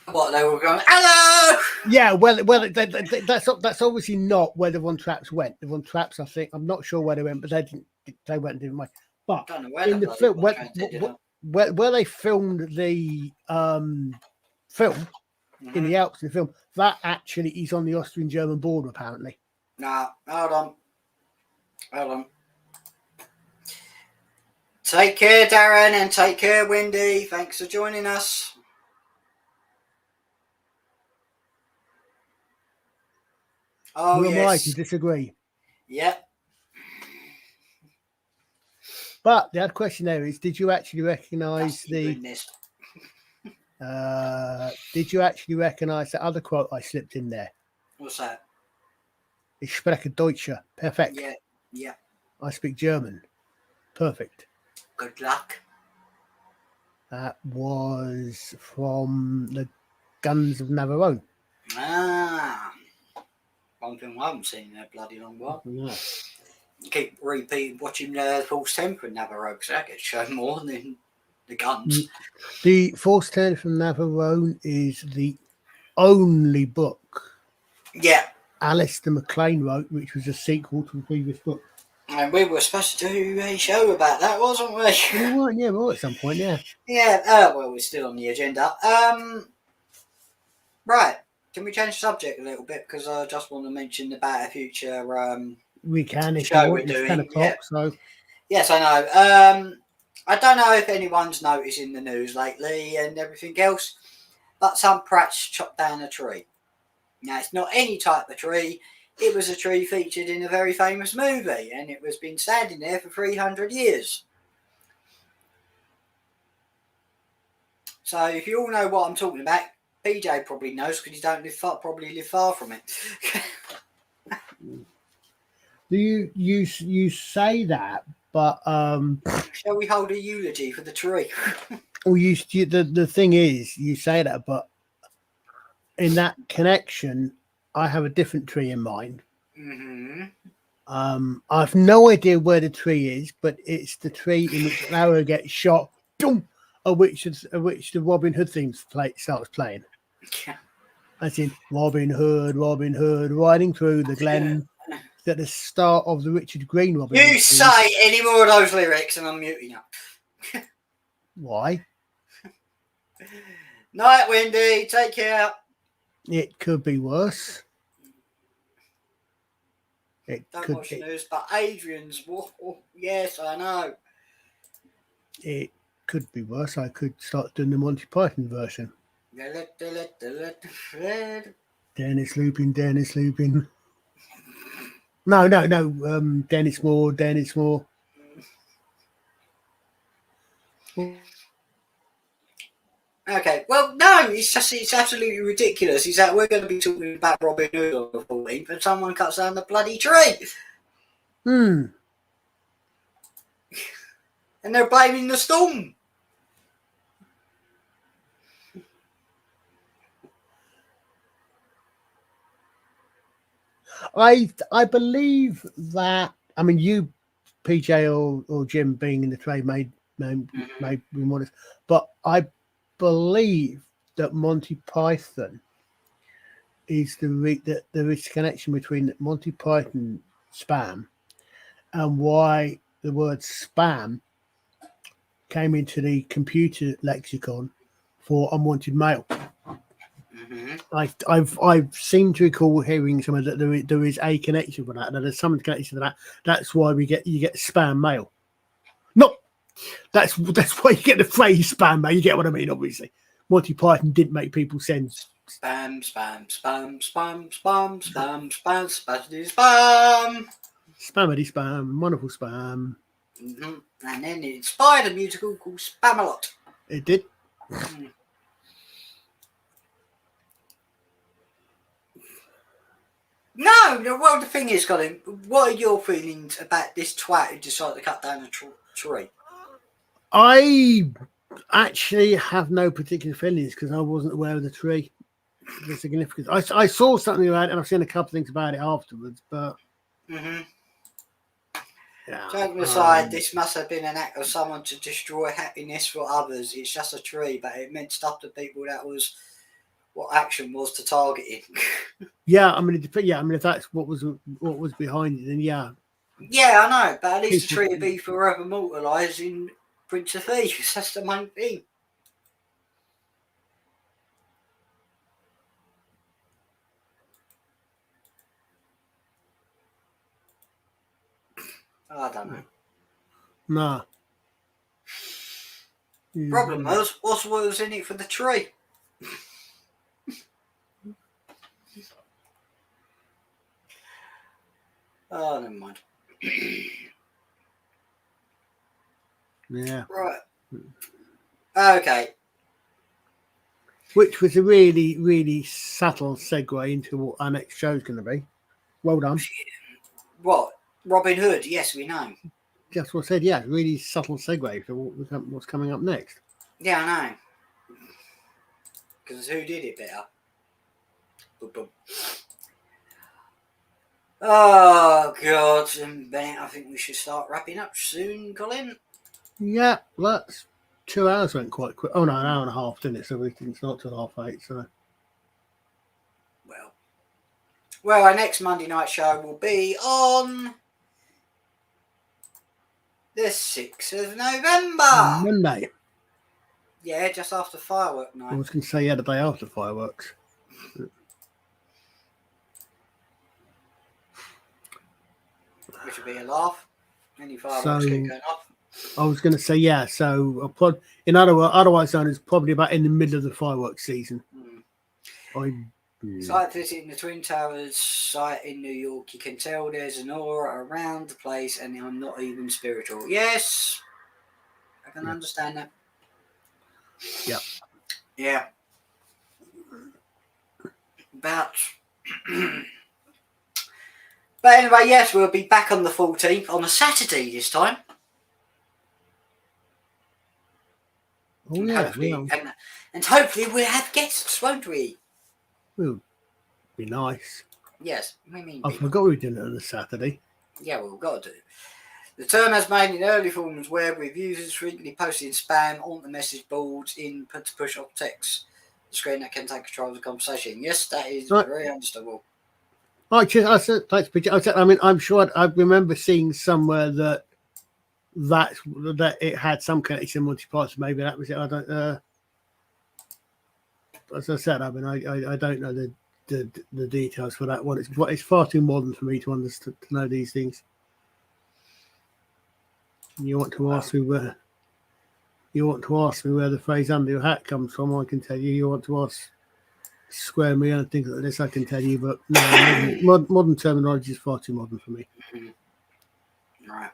Speaker 1: What, they were going, hello!
Speaker 2: Yeah, well, that's obviously not where the Von Trapps went. The Von Trapps, I think, I'm not sure where they went, but they went a different way. But in the film, where they filmed the film in the Alps, in the film, that actually is on the Austrian-German border, apparently.
Speaker 1: Nah, hold on. Take care, Darren, and take care, Wendy. Thanks for joining us. Oh,
Speaker 2: Who am I
Speaker 1: yes.
Speaker 2: to disagree?
Speaker 1: Yep.
Speaker 2: But the other question there is, did you actually recognise Did you actually recognise the other quote I slipped in there?
Speaker 1: What's that?
Speaker 2: Ich spreche Deutsch. Perfect.
Speaker 1: Yeah.
Speaker 2: I speak German. Perfect.
Speaker 1: Good luck.
Speaker 2: That was from the Guns of Navarone.
Speaker 1: Ah. One thing I haven't seen in a bloody long while.
Speaker 2: No.
Speaker 1: Keep watching False Temper and Navarone, because that gets shown more than the Guns.
Speaker 2: The False Temper from Navarone is the only book Alistair MacLean wrote, which was a sequel to the previous book.
Speaker 1: And we were supposed to do a show about that, wasn't we?
Speaker 2: Yeah, we were at some point, yeah.
Speaker 1: Yeah, well, we're still on the agenda. Right, can we change the subject a little bit? Because I just want to mention about a future
Speaker 2: we can, if
Speaker 1: show
Speaker 2: we're doing. 10 o'clock, so.
Speaker 1: Yes, I know. I don't know if anyone's noticing the news lately and everything else, but some prats chopped down a tree. Now, it's not any type of tree. It was a tree featured in a very famous movie, and it was been standing there for 300 years. So, if you all know what I'm talking about, PJ probably knows because he don't live far from it.
Speaker 2: Do you say that, but
Speaker 1: shall we hold a eulogy for the tree?
Speaker 2: Well, the thing is, you say that, but in that connection, I have a different tree in mind.
Speaker 1: Mm-hmm.
Speaker 2: I've no idea where the tree is, but it's the tree in which an arrow gets shot, boom, of which the Robin Hood theme starts playing.
Speaker 1: Yeah.
Speaker 2: As in Robin Hood, riding through the glen. At the start of the Richard Green Robin Hood.
Speaker 1: You say any more of those lyrics, and I'm muting up.
Speaker 2: Why?
Speaker 1: Night, Wendy. Take care.
Speaker 2: It could be worse.
Speaker 1: Don't watch the news, but Adrian's. Whoa, yes, I know.
Speaker 2: It could be worse. I could start doing the Monty Python version. Dennis looping. No. Dennis Moore.
Speaker 1: Okay, well, no, it's absolutely ridiculous. Is that we're going to be talking about Robin Hood on the 14th, and someone cuts down the bloody tree,
Speaker 2: Hmm.
Speaker 1: and they're blaming the storm.
Speaker 2: I believe that. I mean, you, PJ, or Jim, being in the trade made me modest, but I believe that Monty Python is that there is a connection between Monty Python spam and why the word spam came into the computer lexicon for unwanted mail. I've seemed to recall hearing somewhere that there is a connection with that. That there's some connection to that. That's why you get spam mail. No, that's why you get the phrase spam mail. You get what I mean, obviously. Monty Python didn't make people send
Speaker 1: spam, spam, spam, spam, spam, spam, spam, spam, spam.
Speaker 2: Spammity spam, wonderful spam.
Speaker 1: And then it inspired a musical called Spamalot.
Speaker 2: It did.
Speaker 1: No, well, the thing is, Colin, what are your feelings about this twat who decided to cut down a tree?
Speaker 2: I actually have no particular feelings because I wasn't aware of the tree, the significance. I saw something about it, and I've seen a couple of things about it afterwards, but
Speaker 1: yeah.
Speaker 2: Joking
Speaker 1: aside, this must have been an act of someone to destroy happiness for others. It's just a tree, but it meant stuff to people. That was what action was to target it.
Speaker 2: I mean, if that's what was behind it, then yeah.
Speaker 1: Yeah, I know, but at least the tree would be forever immortalised in Prince of Thieves. That's the main thing. I don't know.
Speaker 2: Nah.
Speaker 1: Problem was, what was in it for the tree? Oh, never mind.
Speaker 2: Yeah.
Speaker 1: Right. Okay.
Speaker 2: Which was a really, really subtle segue into what our next show is going to be. Well done.
Speaker 1: What? Robin Hood? Yes, we know.
Speaker 2: Just what I said. Yeah, really subtle segue for what's coming up next.
Speaker 1: Yeah, I know. Because who did it better? Boom, boom. Oh, God. And Ben, I think we should start wrapping up soon, Colin.
Speaker 2: Yeah, that's 2 hours went quite quick. Oh, no, an hour and a half, didn't it? So we can start till 8:30. So.
Speaker 1: Well, our next Monday night show will be on the 6th of November.
Speaker 2: Monday.
Speaker 1: Yeah, just after firework night.
Speaker 2: I was going to say, the day after fireworks.
Speaker 1: Which would be a laugh. Any fireworks keep going off.
Speaker 2: I was going to say, yeah. So, in otherwise known as probably about in the middle of the fireworks season.
Speaker 1: It's like visiting the Twin Towers site in New York. You can tell there's an aura around the place, and I'm not even spiritual. Yes, I can understand that.
Speaker 2: Yeah.
Speaker 1: Yeah. But anyway, yes, we'll be back on the 14th on a Saturday this time.
Speaker 2: Oh,
Speaker 1: and
Speaker 2: yeah.
Speaker 1: Hopefully, and hopefully we'll have guests, won't we?
Speaker 2: Will be nice.
Speaker 1: Yes, we mean.
Speaker 2: I forgot we did it on a Saturday.
Speaker 1: Yeah, we've got to do. The term has made in early forms web with users frequently posting spam on the message boards in to push off text screen that can take control of the conversation. Yes, that is very understandable.
Speaker 2: I said, thanks, Peter. I mean, I'm sure I remember seeing somewhere that it had some connection to Monty Python. Maybe that was it. I don't. As I said, I mean, I don't know the details for that one. It's far too modern for me to understand to know these things. You want to ask me where the phrase "under your hat" comes from? I can tell you. You want to ask square me and things like this? I can tell you, but no, modern terminology is far too modern for me.
Speaker 1: Right.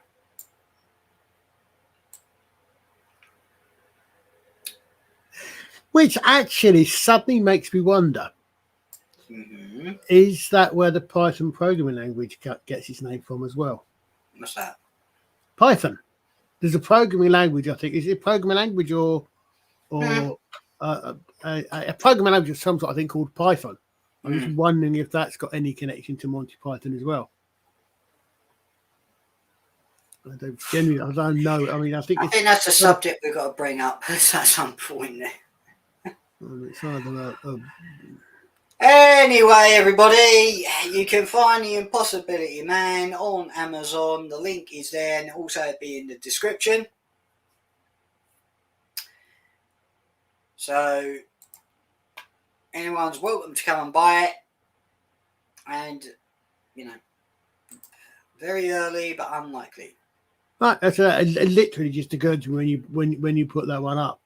Speaker 2: Which actually suddenly makes me wonder, is that where the Python programming language gets its name from as well?
Speaker 1: What's that?
Speaker 2: Python. There's a programming language, I think. Is it a programming language or a programming language of some sort, I think, called Python? I'm just wondering if that's got any connection to Monty Python as well. I don't know. I mean, I think
Speaker 1: that's a subject we've got to bring up at some point.
Speaker 2: It's either
Speaker 1: Anyway, everybody, you can find the Impossibility Man on Amazon. The link is there, and also it'll be in the description. So anyone's welcome to come and buy it. And very early but unlikely.
Speaker 2: Right, that's literally just occurred to me when you put that one up.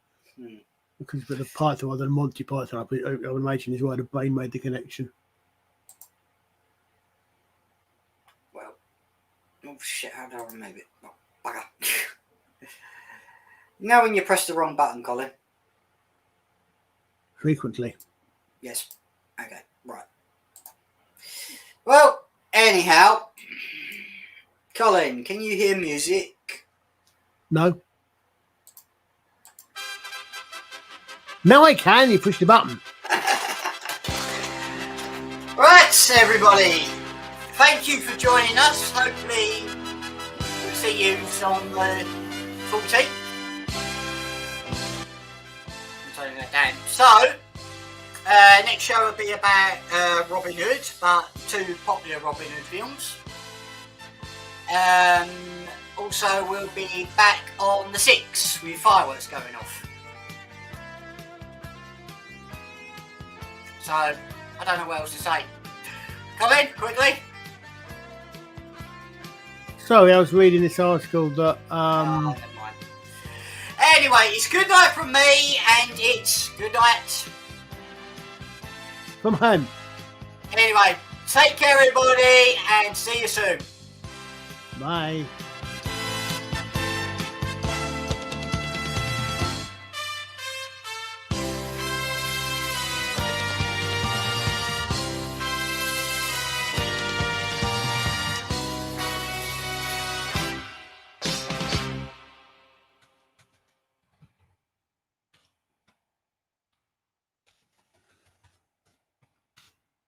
Speaker 2: Because for the Python rather than Monty Python, I would imagine is why the brain made the connection.
Speaker 1: Well, oh shit, how do I remove it? Oh, bugger. You know when you press the wrong button, Colin?
Speaker 2: Frequently.
Speaker 1: Yes. Okay, right. Well, anyhow, Colin, can you hear music?
Speaker 2: No. Now I can. You push the button.
Speaker 1: Right, everybody. Thank you for joining us. Hopefully, we'll see you on the 14th. I'm turning that down. So, next show will be about Robin Hood, but 2 popular Robin Hood films. Also, we'll be back on the 6th with fireworks going off. So, I don't know what else to say. Colin, quickly.
Speaker 2: Sorry, I was reading this article that
Speaker 1: Never mind. Anyway, it's good night from me, and it's good night
Speaker 2: from home.
Speaker 1: Anyway, take care, everybody, and see you soon.
Speaker 2: Bye.